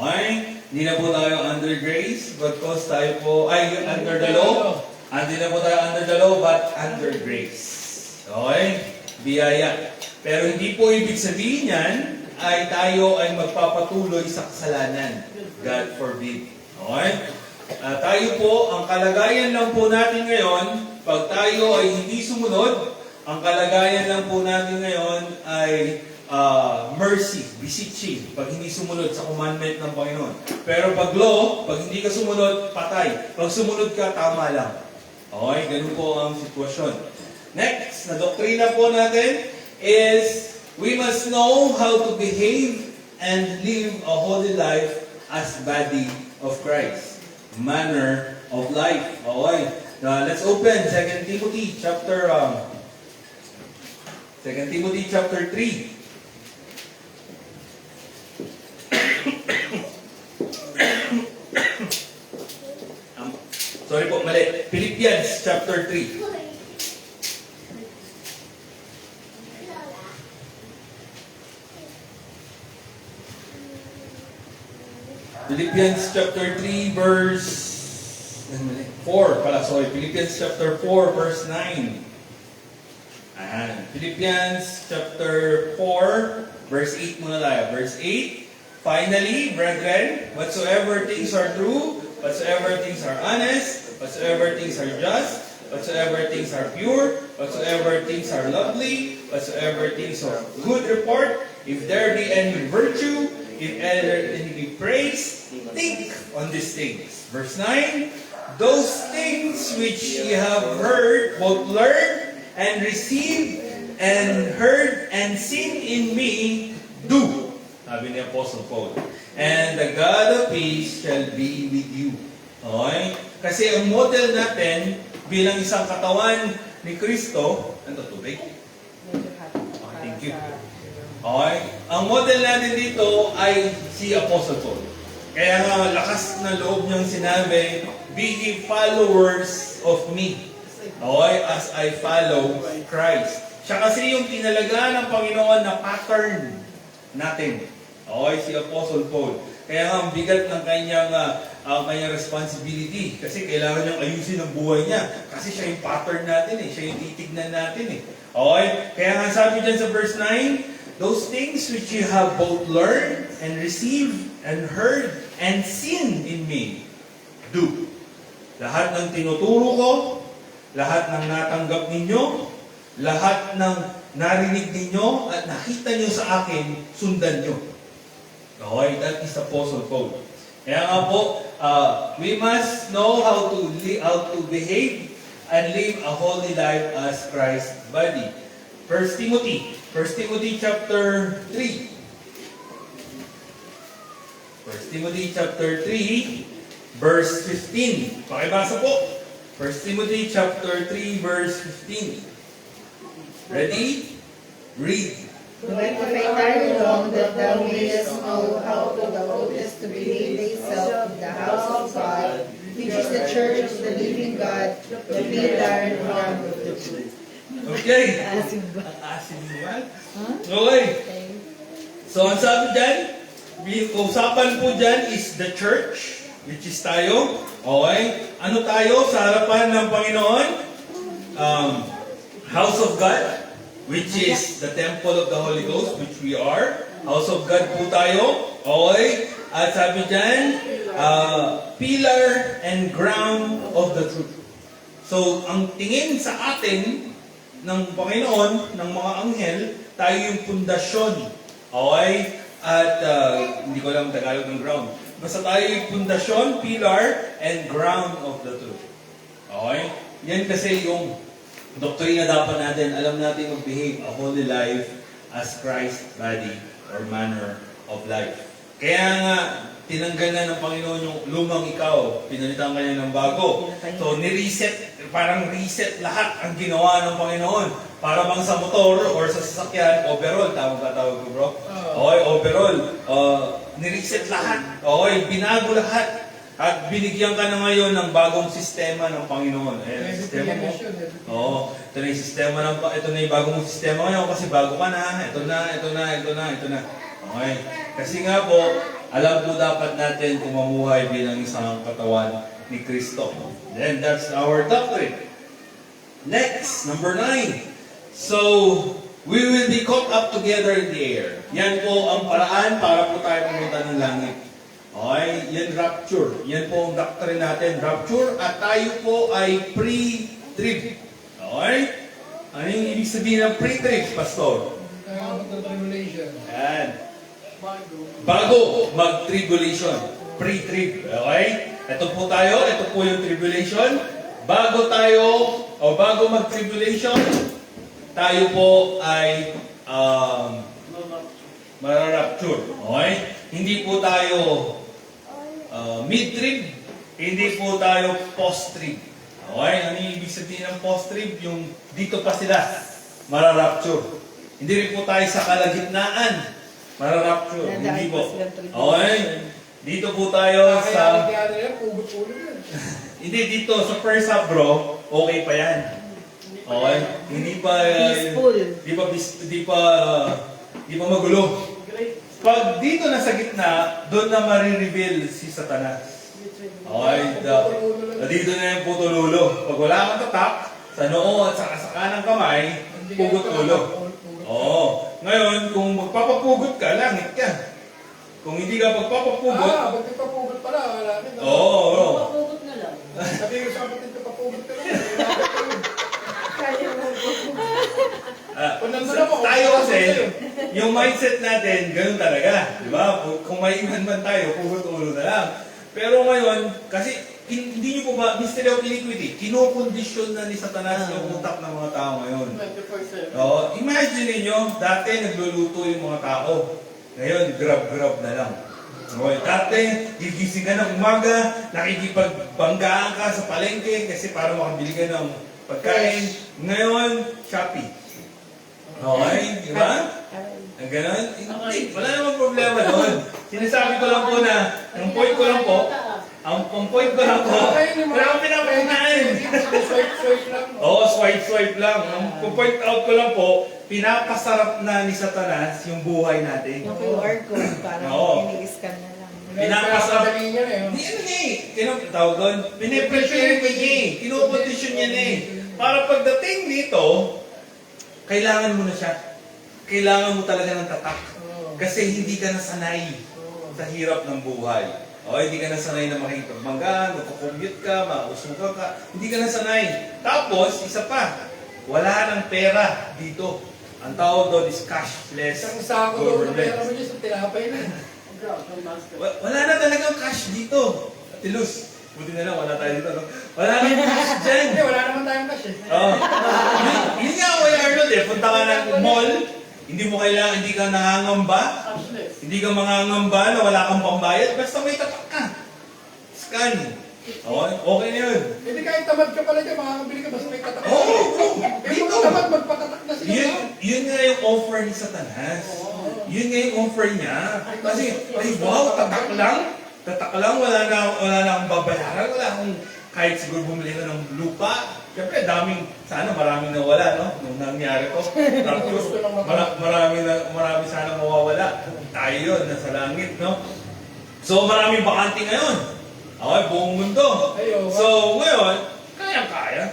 Okay? Hindi na po tayo under grace, because tayo po ay under the law. Hindi na po tayo under the law, but under grace. Okay? Biyaya. Pero hindi po ibig sabihin yan ay tayo ay magpapatuloy sa kasalanan. God forbid. Okay? Tayo po, ang kalagayan lang po natin ngayon, pag tayo ay hindi sumunod, ang kalagayan lang po natin ngayon ay mercy, beseeching, pag hindi sumunod sa commandment ng Panginoon. Pero pag law, pag hindi ka sumunod, patay. Pag sumunod ka, tama lang. Okay, ganun po ang sitwasyon. Next, na doktrina po natin is we must know how to behave and live a holy life as body of Christ. Manner of life. Okay. Let's open 2 Timothy chapter 3. Sorry po, mali. Philippians chapter 3. Philippians chapter 3 verse 4 pala, sorry. Philippians chapter 4 verse 9. Ayan. Philippians chapter 4 verse 8 muna tayo. Verse 8. Finally, brethren, whatsoever things are true, whatsoever things are honest, whatsoever things are just, whatsoever things are pure, whatsoever things are lovely, whatsoever things are of good report, if there be any virtue, if any be praise, think on these things. Verse 9, those things which ye have heard, both learned and received, and heard and seen in me, do. Sabi ni Apostle Paul. And the God of peace shall be with you. Okay? Kasi ang model natin bilang isang katawan ni Kristo, ano to, tubig? Okay, thank you. Okay? Ang model natin dito ay si Apostle Paul. Kaya nga lakas na loob niyang sinabi, be ye followers of me. Okay? As I follow Christ. Siya kasi yung tinalaga ng Panginoon na pattern natin. Okay, si Apostle Paul. Kaya nga, ang bigat ng kanyang responsibility. Kasi kailangan niyang ayusin ang buhay niya. Kasi siya yung pattern natin eh. Siya yung titignan natin eh. Okay? Kaya nga sabi dyan sa verse 9, those things which you have both learned and received and heard and seen in me, do. Lahat ng tinuturo ko, lahat ng natanggap ninyo, lahat ng narinig ninyo at nakita nyo sa akin, sundan nyo. Okay, that is Apostle Paul. Kaya nga po, we must know how to behave and live a holy life as Christ's body. 1 Timothy chapter 3. 1 Timothy chapter 3, verse 15. Pakibasa po. 1 Timothy chapter 3, verse 15. Ready? Read. But if I tarry long, that thou mayest know how to thou oughtest to behave thyself in the house of God, which is the church of the living God, the pillar and ground of the truth. Okay. Asim ba? Asin ba? Okay. So, ang sabi dyan, usapan po dyan is the church, which is tayo. Okay. Ano tayo sa harapan ng Panginoon? House of God, which is the temple of the Holy Ghost, which we are. House of God po tayo. Okay? At sabi dyan, pillar and ground of the truth. So, ang tingin sa atin ng Panginoon, ng mga anghel, tayo yung pundasyon. Okay? At, hindi ko alam Tagalog ng ground. Basta tayo yung pundasyon, pillar, and ground of the truth. Okay? Yan kasi yung doktrina dapat natin, alam natin mag-behave a holy life as Christ's body or manner of life. Kaya nga, tinanggal na ng Panginoon yung lumang ikaw, pinalitan ka niya ng bago. So, ni-reset, parang reset lahat ang ginawa ng Panginoon. Para bang sa motor or sa sasakyan, overall, tama ba tawag ko bro? Okay, overall. Ni-reset lahat. Okay, binago lahat. At binigyan ka na ngayon ng bagong sistema ng Panginoon. Sistema mo. Oo. Ito na yung sistema ito na yung bagong sistema ngayon kasi bago ka na. Ito na. Okay. Kasi nga po, alam po dapat natin kung mamuhay bilang isang katawan ni Kristo. Then that's our doctrine. Next, number 9. So, we will be caught up together in the air. Yan po ang paraan para po tayo pumunta ng langit. Okay, yan rapture. Yan po ang doctrine natin, rapture. At tayo po ay pre-trib. Okay? Ano yung ibig sabihin ng pre-trib, Pastor? Yan. Bago mag-tribulation. Pre-trib. Okay? Ito po tayo. Ito po yung tribulation. Bago mag-tribulation, tayo po ay mararapture. Okay? Hindi po tayo mid-trib, hindi po tayo post-trib. Okay? Ano yung ibig sabihin ng post-trib? Yung dito pa sila, mararapture. Hindi rin po tayo sa kalagitnaan, mararapture. Hindi po. Okay? Dito po tayo sa... Kaya nila, pugot-pugot yan. Hindi, dito sa first half bro, okay pa yan. Okay? Hindi pa... Peaceful. Di pa magulo. Pag dito na sa gitna, doon na marireveal si Satanas. Okay? Dito na yung putululo. Pag wala kang tatak, sa noo at sa kanang kamay, pugot ulo. Oo. Ngayon, kung magpapapugot ka, langit ka. Kung hindi ka magpapapugot, Ba't nagpapugot pala? Wala rin. oo. Papugot na lang. Sabi ko sa kapatid ko, papugot ka lang. Kaya mo. Kung nandun ako, Tayo kasi, sa'yo. yung mindset natin, ganun talaga. Di ba? Kung may iman man tayo, pugot ulo na lang. Pero ngayon, kasi hindi nyo po ba, mystery of iniquity, kinokondisyon na ni Satanas yung utak ng mga tao ngayon. 24/7. Imagine niyo, dati nagluluto yung mga tao. Ngayon, grab-grab na lang. Okay, dati, gigising ka ng umaga, nakikipagbanggaan ka sa palengke kasi para makabili ka ng pagkain. Ngayon, Shopee. Okay, di ba? Ang ganon? Hindi, wala namang problema doon. Sinasabi ko lang po na, ang point ko lang po, wala akong pinapakunain. Swipe lang. Oo, swipe lang. Ang point out ko lang po, pinapasarap na ni Satanas yung buhay natin. Yung QR code, parang Oo. ini-scan na lang. Pinapasarap. Pinapasarap niya na eh. Hindi, ano niya eh. Tinong tawag doon? Pinipressure niya eh. Kinukondisyon niya na eh. Para pagdating dito, kailangan mo na siya. Kailangan mo talaga ng tatak. Kasi hindi ka nasanay sa hirap ng buhay. O, hindi ka nasanay na makikipagbanggaan, magkukommute ka, mausuka ka. Hindi ka nasanay. Tapos, isa pa, wala ng pera dito. Ang tawag doon is cashless Isang sako daw na pera mo government. dyan sa tinapay na. Wala na talagang cash dito. Ate Luz, buti na lang, wala tayo dito. No? Wala nang cash dyan. Hindi, wala naman tayong cash eh. Oh. Yun nga ako yung Arnold eh. Punta ka ng mall, hindi mo kailangan, hindi ka nangangamba. Cashless. Hindi ka mangangamba na wala kang pambayad, basta may tatak ka. Scan. Okay na yun. Hindi kahit tamad ka pala dyan, makakabili ka basta may katak. Oo, Eh, dito. kung tamad, magpakatak na sila. Yun nga yung offer ni Satanas. Yun nga yung offer niya. Kasi, ay wow, tatak lang, wala na akong babayaran, wala akong kahit siguro bumili ka ng lupa. Siyempre, sana maraming nawala, no? Nung nangyari to. Tapos, marami sana mawawala. Tayo yun, nasa langit, no? So, maraming bakante ngayon. Okay, buong mundo. So, ngayon, kaya-kaya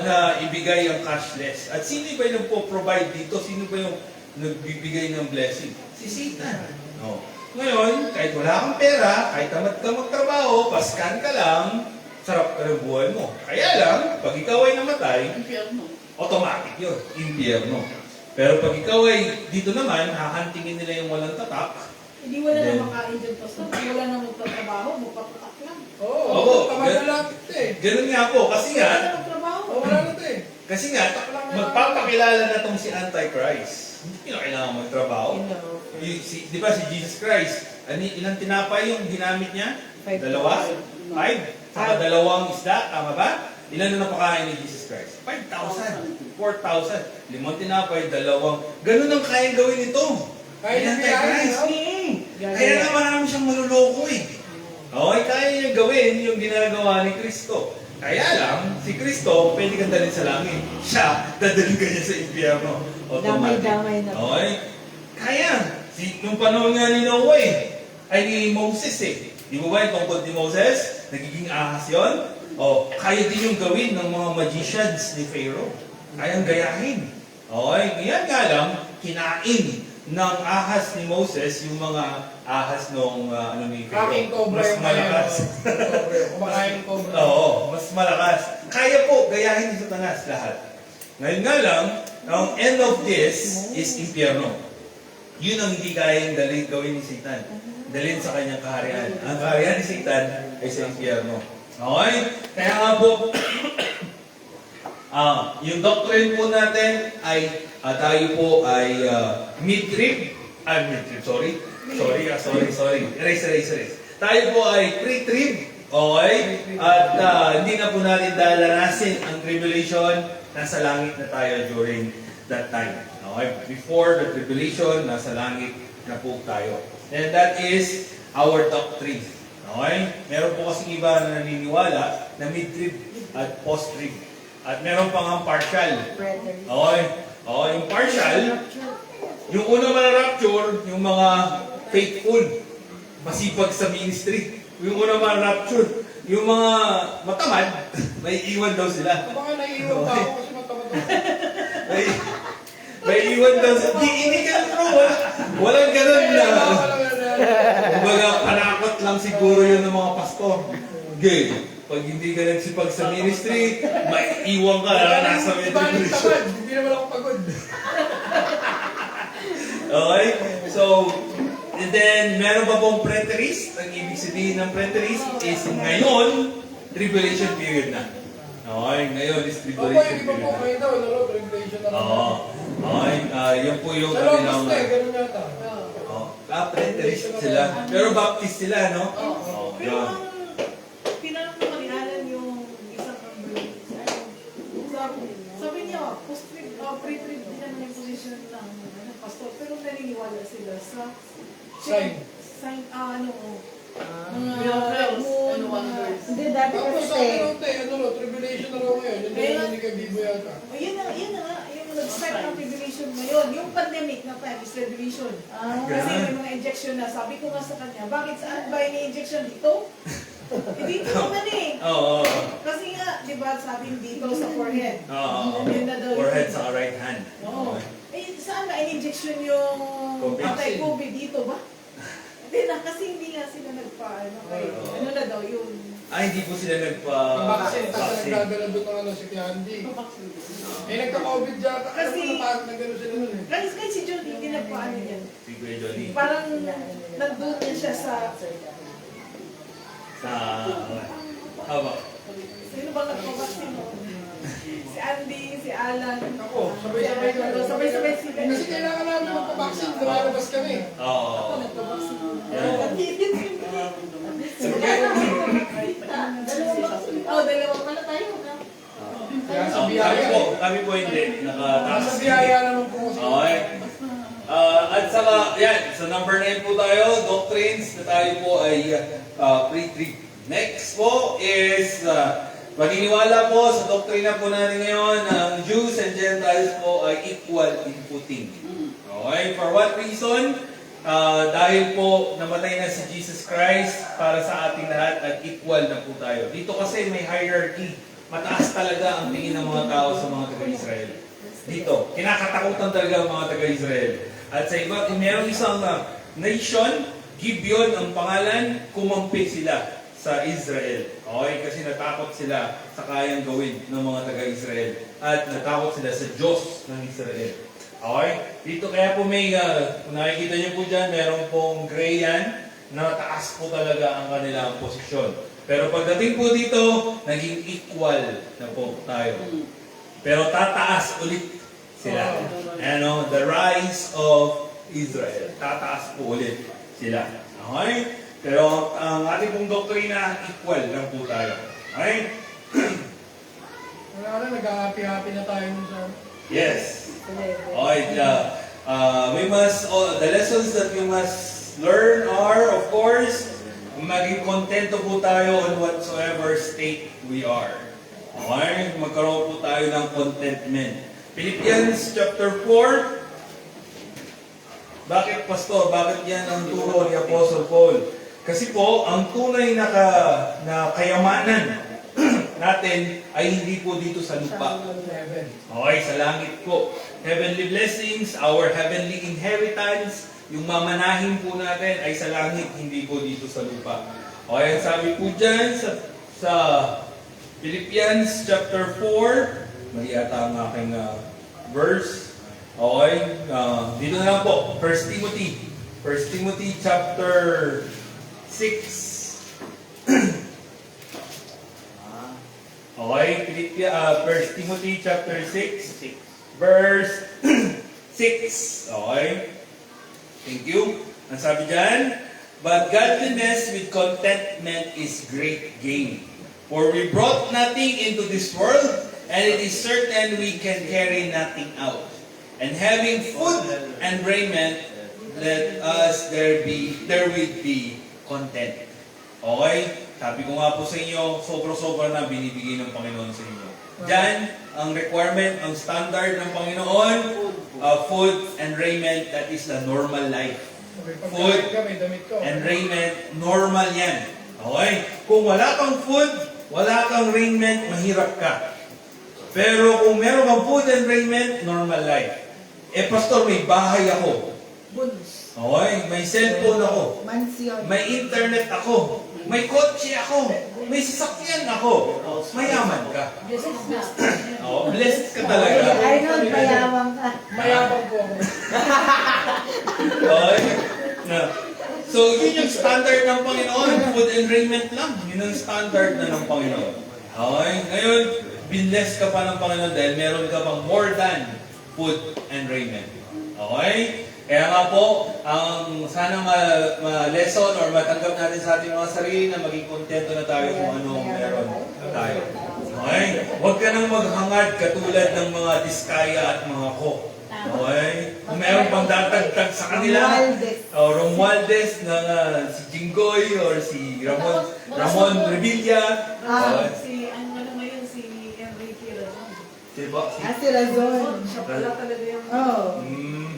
na ibigay ang cashless. At sino ba yung nagpo-provide dito? Sino ba yung nagbibigay ng blessing? Si Satan. No. Ngayon, kahit wala kang pera, kahit tamad ka magtrabaho, paskan ka lang, sarap ka ng buhay mo. Kaya lang, pag ikaw ay namatay, Impyerno. automatic yun, impyerno. Pero pag ikaw ay dito naman, hahantingin nila yung walang tatak. Hindi wala Then- na makain dyan, Pastor. Hindi wala na magtatrabaho, magpapatak lang. Oo, tamad na lang ito eh. Ganun nga po, kasi Wala nga, na magtrabaho. Wala na ito eh. kasi nga, magpapakilala na tong si Antichrist. Hindi na kailangan magtrabaho. Di ba si Jesus Christ, ilang tinapay yung ginamit niya? 5. 2? 5? Saka 2 isda, tama ba? Ilan na napakain ni Jesus Christ? 5,000, 4,000. 5 tinapay, 2. Ganun ang kayang gawin ito. Kaya Ni niya Antichrist. kaya, Kaya nga marami siyang manuloko eh. Okay, kaya niya gawin yung ginagawa ni Kristo. Kaya lang, si Kristo, pwede kang dalhin sa langit. Siya, dadalhin ka niya sa impyerno. Automatic. Damay-damay na. Okay? Kaya, nung panahon nga ni Noah eh, ay ni Moses eh. Di mo ba yung tungkol ni Moses? Nagiging ahas yun? O, kaya din yung gawin ng mga magicians ni Pharaoh. Kayang gayahin. Okay? Ngayon nga lang, kinain ng ahas ni Moses yung mga ahas nung ni Pharaoh. Aking cobra Mas yung malakas. Kumakain ng cobra. Oo, mas malakas. Kaya po, gayahin ni Satanas lahat. Ngayon nga lang, ang end of this is impyerno. Yun ang hindi kayang gawin ni Satan. Dalhin sa kanyang kaharian. Ang kaharian ni Satan ay sa impyerno. Okay? Kaya nga po, yung doctrine po natin ay tayo po ay mid-trib. Sorry. Erase. Tayo po ay pre-trib. Okay? At hindi na po natin dalanasin ang tribulation. Nasa langit na tayo during that time. Okay? Before the tribulation, nasa langit na po tayo. And that is our doctrine. Okay? Meron po kasing iba na naniniwala na mid-trib at post-trib. At meron pa nga partial. Brethren. Okay? Okay, yung partial, yung una ma-rapture, yung mga faithful, masipag sa ministry. Yung una ma-rapture, yung mga matamad, may iwan daw sila. Baka naiiwan pa ako kasi matamad ako. May iwan daw sila. Hindi ka bro. Walang ganun na. Kumbaga, panakot lang siguro yun ng mga pastor. Okay. Pag hindi ka nagsipag sa ministry, may iwan ka na nasa Di ba ministry. tamad? Hindi naman ako pagod. Okay? So, and then, meron pa pong preterist. Ang ibig sabihin ng preterist is ngayon, tribulation period na. Okay? Ngayon is Opo, tribulation yung iba po period na. kayo daw, lalo, regulation na lang. Oo. Okay? Yan po yung Sa kanilang... Locust ganun yata. preterist sila. Pero baptist sila, no? Oo. Pero yun. ang pinanong ko ni Alan yung isang member, sabi niya, pre-trib din naman yung position ng pastor, pero naniniwala sila sa Sign. Miracles and wonders. Hindi, dati Tapos kasi sa akin, tribulation na raw ngayon. Yung Kaya- hindi ka bibo yata. Yun na nga, yung nag-start ng tribulation ngayon, yung pandemic na time is tribulation. Kasi may mga injection na, sabi ko nga sa kanya, bakit saan ba ini-injection dito? Dito naman eh. Oo. Kasi nga, di ba, sabi dito sa forehead. Oo. Yun na daw Forehead yun. sa right hand. Oo. Eh, saan ba in-injection yung COVID. anti-COVID dito ba? Hindi na, kasi hindi nga sila nagpa-ano kay, Oo. ano na daw yun. Hindi po sila Yung vaccine, tapos vaccine. nagdadala doon ng si Candy. Eh, nagka-COVID yata. Kasi- na gano'n sila nun eh. Kasi si John, hindi nagpa-ano yan. Si Kuya Johnny. Parang nandun na siya sa, Haba. sino ba nagpa-vaccine mo? Si Andy, si Alan. Ako, sabay-sabay si Alan, ka. sabay-sabay sila. Kasi kailangan namin magpa-vaccine. Lumalabas kami. Oo. Ako nagpa-vaccine. Yan. Dalawa pala tayo. Kaya sa biyaya. Kami po hindi. Nasa Nakataas. biyaya naman po kasi. Okay. At saka, yan, sa number 9 po tayo, doctrines na tayo po ay pre-trib. Next po is, paniniwala po sa doktrina po natin ngayon, ang Jews and Gentiles po ay equal in footing. Okay, for what reason? Dahil po namatay na si Jesus Christ para sa ating lahat at equal na po tayo. Dito kasi may hierarchy. Mataas talaga ang tingin ng mga tao sa mga taga-Israel. Dito, kinakatakutan talaga ang mga taga-Israel. At sa iba, mayroong isang nation, Gibeon ang pangalan, kumampi sila sa Israel. Okay? Kasi natakot sila sa kayang gawin ng mga taga-Israel. At natakot sila sa Diyos ng Israel. Okay? Dito kaya po may, kung nakikita niyo po dyan, meron pong gray yan, na taas po talaga ang kanilang posisyon. Pero pagdating po dito, naging equal na po tayo. Pero tataas ulit sila. Ano, the rise of Israel. Tataas po ulit sila. Okay? Pero ang ating pong doktrina, equal lang po tayo. Okay? Wala na, nag-happy-happy na tayo nun sa... Yes. Okay, we must, the lessons that we must learn are, of course, maging kontento po tayo on whatsoever state we are. Okay? Magkaroon po tayo ng contentment. Philippians chapter 4. Bakit, Pastor? Bakit yan ang turo ni Apostle Paul? Kasi po, ang tunay na kayamanan natin ay hindi po dito sa lupa. Heaven. Okay, sa langit po. Heavenly blessings, our heavenly inheritance, yung mamanahin po natin ay sa langit, hindi po dito sa lupa. Okay, sabi po dyan sa Philippians chapter 4, mali yata ang aking verse. Okay, dito na lang po, 1 Timothy chapter 6. Okay, 1 Timothy chapter 6, verse 6. Okay? Thank you. Ang sabi dyan, but godliness with contentment is great gain. For we brought nothing into this world, and it is certain we can carry nothing out. And having food and raiment, let us therewith be content. Okay? Sabi ko nga po sa inyo, sobra-sobra na binibigay ng Panginoon sa inyo. Diyan, ang requirement, ang standard ng Panginoon, food and raiment, that is the normal life. Food and raiment, normal yan. Okay? Kung wala kang food, wala kang raiment, mahirap ka. Pero kung meron kang food and raiment, normal life. Pastor, may bahay ako. Bonus. Okay? May cellphone ako. Mansyon. May internet ako. May kotse ako. May sasakyan ako. Mayaman ka. Blessed ka talaga. Arnold, mayawang ka. Mayabang po ako. Okay? So, yun yung standard ng Panginoon. Food and raiment lang. Yun ang standard na ng Panginoon. Okay? Ngayon, binless ka pa ng Panginoon dahil meron ka pang more than food and raiment. Okay? Kaya nga po, ang sana ma-lesson or matanggap natin sa ating mga sarili na maging kontento na tayo kung anong meron tayo. Okay? Huwag ka nang maghangad katulad ng mga Diskaya at mga Ko. Okay? Kung meron pang datagtag sa kanila, o Romualdez na si Jinggoy or si Ramon Revilla. Si, ano ngayon, si Enrique Razon. Diba? Si Razon. Siya pala talaga yung...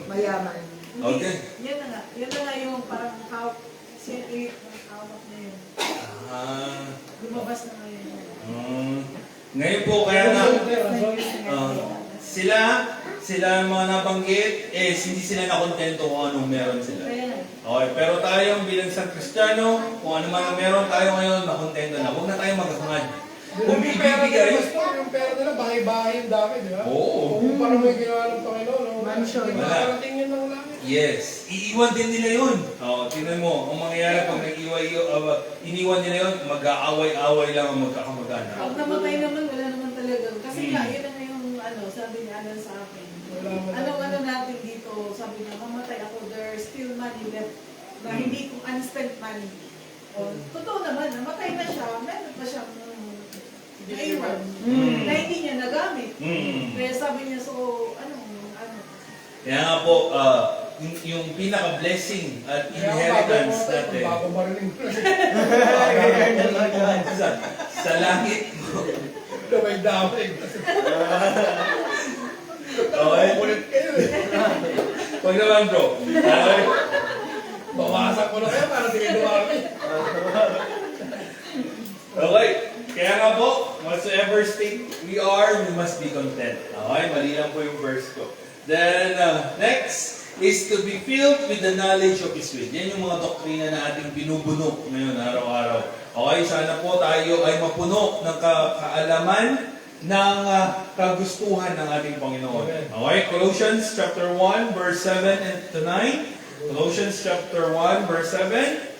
Mayaman. Okay. Yan na nga yung parang hawak na yun. Lumabas na ngayon. Ngayon po, kaya na, sila ang mga nabanggit, hindi sila nakontento kung anong meron sila. Okay, pero tayong bilang isang Kristiyano, kung ano man ang meron tayo ngayon, nakontento na. Huwag na tayong maghangad. Kung ibibigay, Yung pera nila, bahay-bahay yung dami, di ba? oo. Kung parang may ginawa ng Panginoon, Mansion. makarating yun ng langit. Yes, iiwan din nila yun. Tingnan mo, ang mangyayari pag iniwan nila yun, mag-aaway-aaway lang ang magkakamagana. Pag namatay naman, wala naman talaga. Kasi nga, yun na yung sabi ni Alan sa akin. Ano natin dito, sabi niya, mamatay ako, there's still money left na hindi kong unspent money. Totoo naman, namatay na siya, meron pa siyang naiwan na hindi niya nagamit. Kaya sabi niya, so, ano. Kaya nga po, yung pinaka-blessing at inheritance natin Bago marinig ko sa langit mo. may damay. Okay? Ulit kayo eh. Huwag naman bro. Okay? Bawasan ko na kayo para sige dumami. Okay. Kaya nga po, whatsoever state we are, we must be content. Okay? Mali lang po yung verse ko. Then, next is to be filled with the knowledge of His will. Yan yung mga doktrina na ating binubuno ngayon, araw-araw. Okay, sana po tayo ay mapuno ng kaalaman ng kagustuhan ng ating Panginoon. Okay, Colossians chapter 1, verse 7 and to 9. Colossians chapter 1, verse 7.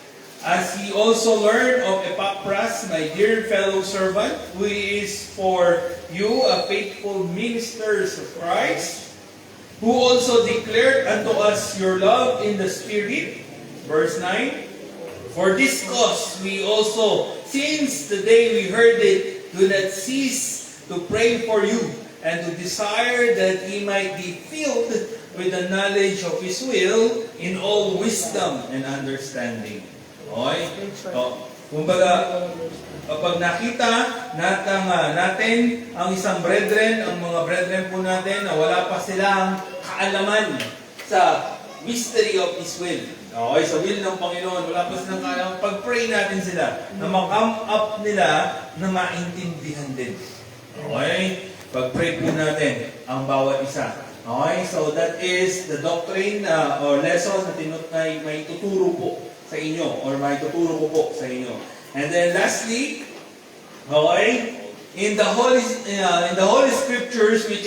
As ye also learned of Epaphras, my dear fellow servant, who is for you a faithful minister of Christ, who also declared unto us your love in the Spirit. Verse 9. For this cause we also, since the day we heard it, do not cease to pray for you, and to desire that ye might be filled with the knowledge of His will, in all wisdom and understanding. Okay? Kumbaga, kapag nakita natin ang isang brethren, ang mga brethren po natin na wala pa silang kaalaman sa mystery of His will. Okay, sa will ng Panginoon, wala pa silang kaalaman. Pag-pray natin sila, na ma-come up nila na maintindihan din. Okay? Pag-pray po natin ang bawat isa. Okay? So that is the doctrine or lesson na may tuturo po sa inyo or may tuturo ko po sa inyo. And then lastly, okay, in the holy scriptures which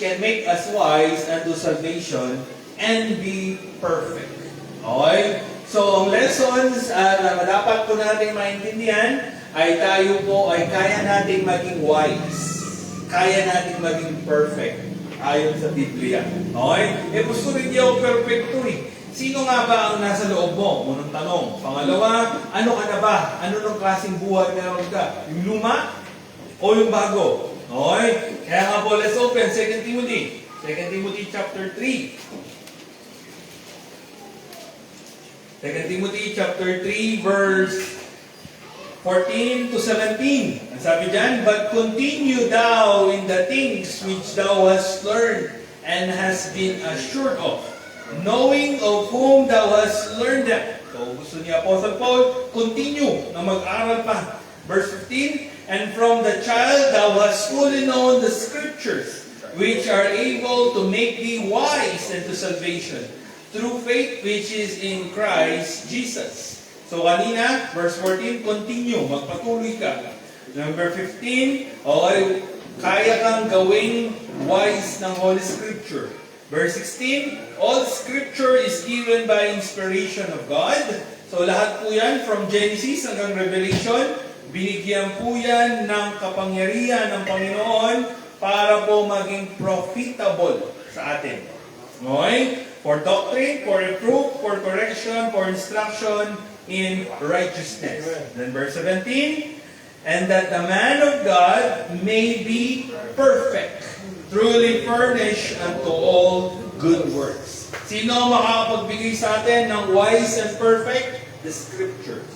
can make us wise unto salvation and be perfect. Okay? So ang lessons na dapat po natin maintindihan ay tayo po ay kaya nating maging wise. Kaya nating maging perfect ayon sa Biblia. Okay? Gusto rin di ako perfecto eh. Sino nga ba ang nasa loob mo? Unang tanong. Pangalawa, ano ka na ba? Ano nung klaseng buhay meron ka? Yung luma o yung bago? Okay? Kaya nga po, let's open 2 Timothy. 2 Timothy chapter 3. 2 2 Timothy chapter 3, verse 14 to 17. Ang sabi dyan, "But continue thou in the things which thou hast learned and hast been assured of, knowing of whom thou hast learned them." So gusto ni Apostle Paul, continue na mag-aral pa. Verse 15, "And from the child thou hast fully known the scriptures, which are able to make thee wise unto salvation, through faith which is in Christ Jesus." So kanina, verse 14, continue, magpatuloy ka. Number 15, okay, kaya kang gawing wise ng Holy Scripture. Verse 16, all Scripture is given by inspiration of God. So lahat po yan, from Genesis hanggang Revelation, binigyan po yan ng kapangyarihan ng Panginoon para po maging profitable sa atin. Okay? For doctrine, for reproof, for correction, for instruction in righteousness. Then verse 17, "And that the man of God may be perfect, truly furnished unto all good works." Sino ang makakapagbigay sa atin ng wise and perfect? The Scriptures.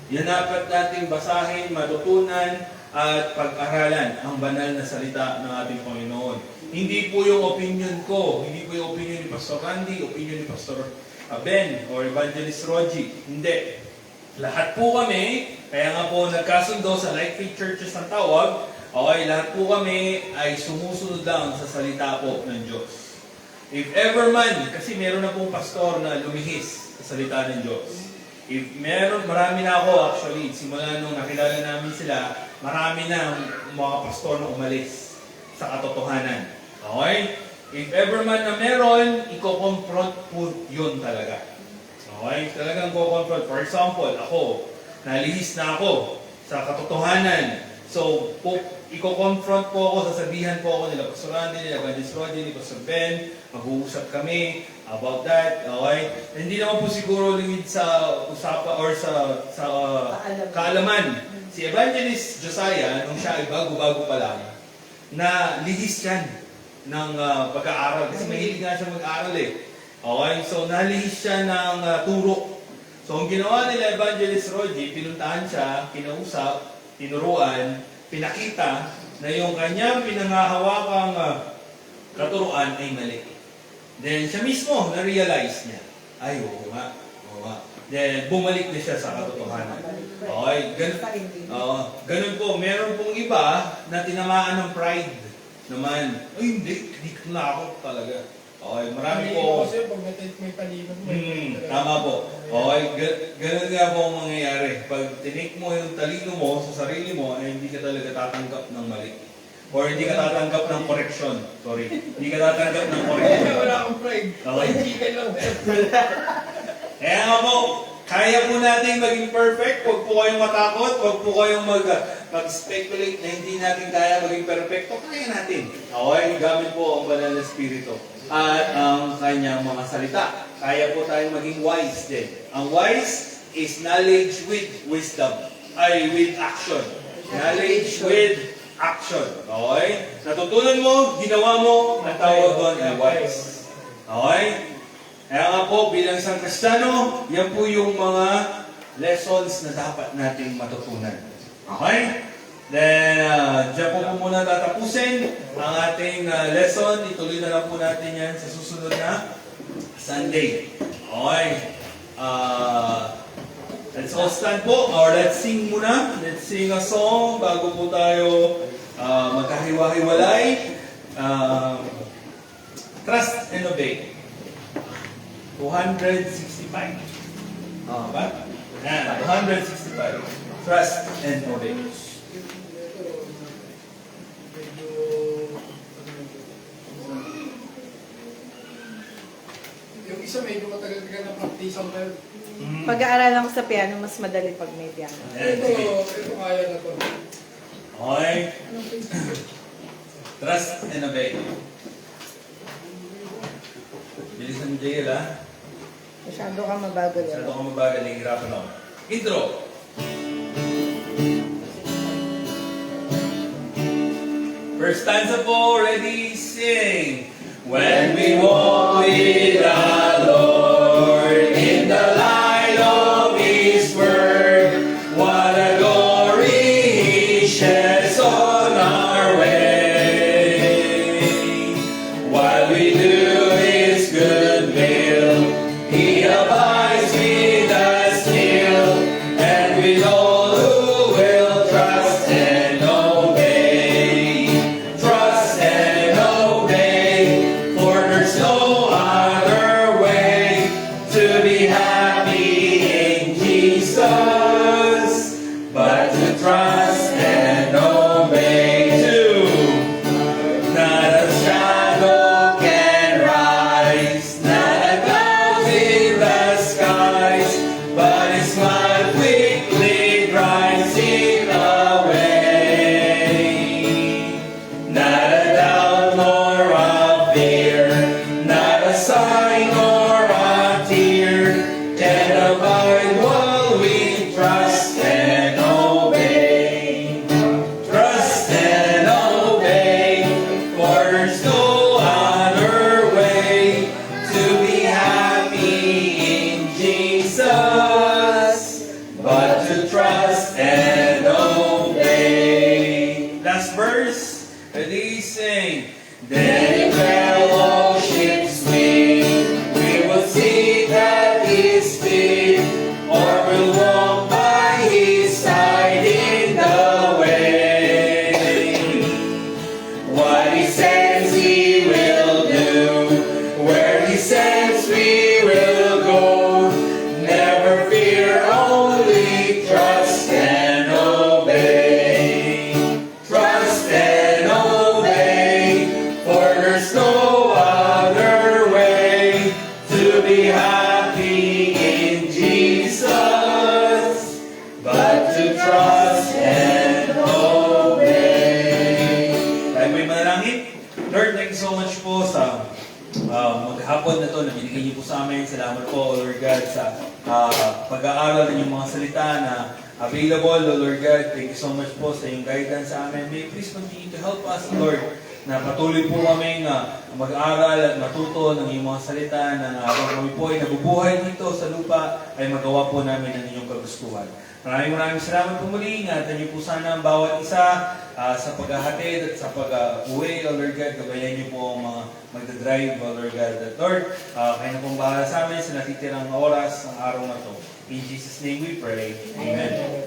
Yan dapat nating basahin, matutunan, at pag-aralan ang banal na salita ng ating Panginoon. Hindi po yung opinion ko, hindi po yung opinion ni Pastor Randy, opinion ni Pastor Ben or Evangelist Rogie. Hindi. Lahat po kami, kaya nga po nagkasundo sa Light Faith Churches ng tawag, okay, lahat po kami ay sumusunod lang sa salita po ng Diyos. If ever man, kasi meron na pong pastor na lumihis sa salita ng Diyos. If meron, marami na ako actually, simula nung nakilala namin sila, marami na mga pastor na umalis sa katotohanan. Okay? If ever man na meron, i-confront po yun talaga. Okay? Talagang ko-confront. For example, ako, nalihis na ako sa katotohanan. So, i-confront po ako, sasabihan po ako nila Pastor Randy, nila Evangelist Rodney, ni Pastor Ben, mag-uusap kami about that. Okay? Hindi naman po siguro lingid sa usapan or sa kaalaman. Si Evangelist Josiah, nung siya ay bago-bago pa lang, na lihis yan ng pag-aaral. Kasi mahilig nga siya mag-aaral eh. Okay? So, nalihis siya ng turo. So, ang ginawa nila Evangelist Rogie, pinuntahan siya, kinausap, tinuruan, pinakita na yung kanyang pinangahawakang katuruan ay mali. Then, siya mismo, na-realize niya, ay, oo nga, oo nga. Then, bumalik na siya sa katotohanan. Okay? Ganun po, meron pong iba na tinamaan ng pride naman. Ay, hindi ko na ako talaga. Okay, marami po. Kasi pag may talino mo. Tama po. Okay, ganun nga po ang mangyayari. Pag tinake mo yung talino mo sa sarili mo, ay hindi ka talaga tatanggap ng mali. Or hindi ka tatanggap ng correction. Sorry. Hindi ka tatanggap ng correction. Wala akong pride. Okay. Hindi ka lang. Kaya nga po, kaya po natin maging perfect. Huwag po kayong matakot. Huwag po kayong mag-speculate na hindi natin kaya maging perfecto. Kaya natin. Okay, gamit po ang banal na spirito at ang kanyang mga salita. Kaya po tayong maging wise din. Ang wise is knowledge with wisdom. Ay, with action. Knowledge with action. Okay? Natutunan mo, ginawa mo, ang tawag doon ay wise. Okay? Kaya nga po, bilang isang Kristiyano, yan po yung mga lessons na dapat nating matutunan. Okay? Then, dyan po muna tatapusin ang ating lesson. Ituloy na lang po natin yan sa susunod na Sunday. Okay. Let's all stand po, or let's sing muna. Let's sing a song bago po tayo magkahiwa-hiwalay. Trust and Obey. 265. Ba? Yan, 265. Trust and Obey. Yung isa medyo matagal-tagal na practice ang pero Pag-aaralan ko sa piano, mas madali pag may piano. ito kaya na to. Okay. Trust and obey. Bilisan mo, JL, ha? Masyado ka mabagal. Masyado ka mabagal, hihirapan ako. Intro. First stanza po, ready, sing. When we walk with the Lord in the light Ready, sing. Then in fellowship's meet, we will sit at His feet, or will walk by His side in the way. What He says we will do, where He says we will go. Never fear, only trust and obey. Trust and obey, for there's no other way to be happy in Jesus, but to trust and obey. Tayo po'y manalangin. Lord, thank you so much po sa maghapon na to na binigay niyo po sa amin. Salamat po, Lord God, sa pag-aaral ng inyong mga salita na available, Lord God. Thank you so much po sa iyong guidance sa amin. May please continue to help us, Lord, na patuloy po kami mag-aaral at matuto ng iyong mga salita na habang kami po ay nabubuhay dito sa lupa ay magawa po namin ang inyong kagustuhan. Maraming salamat po muli. Ingatan niyo po sana ang bawat isa sa paghahatid at sa pag-uwi, Lord God. Gabayan niyo po ang mga magdadrive, Lord God. At Lord, kayo na pong bahala sa amin sa natitirang oras ng araw na to. In Jesus' name we pray. Amen.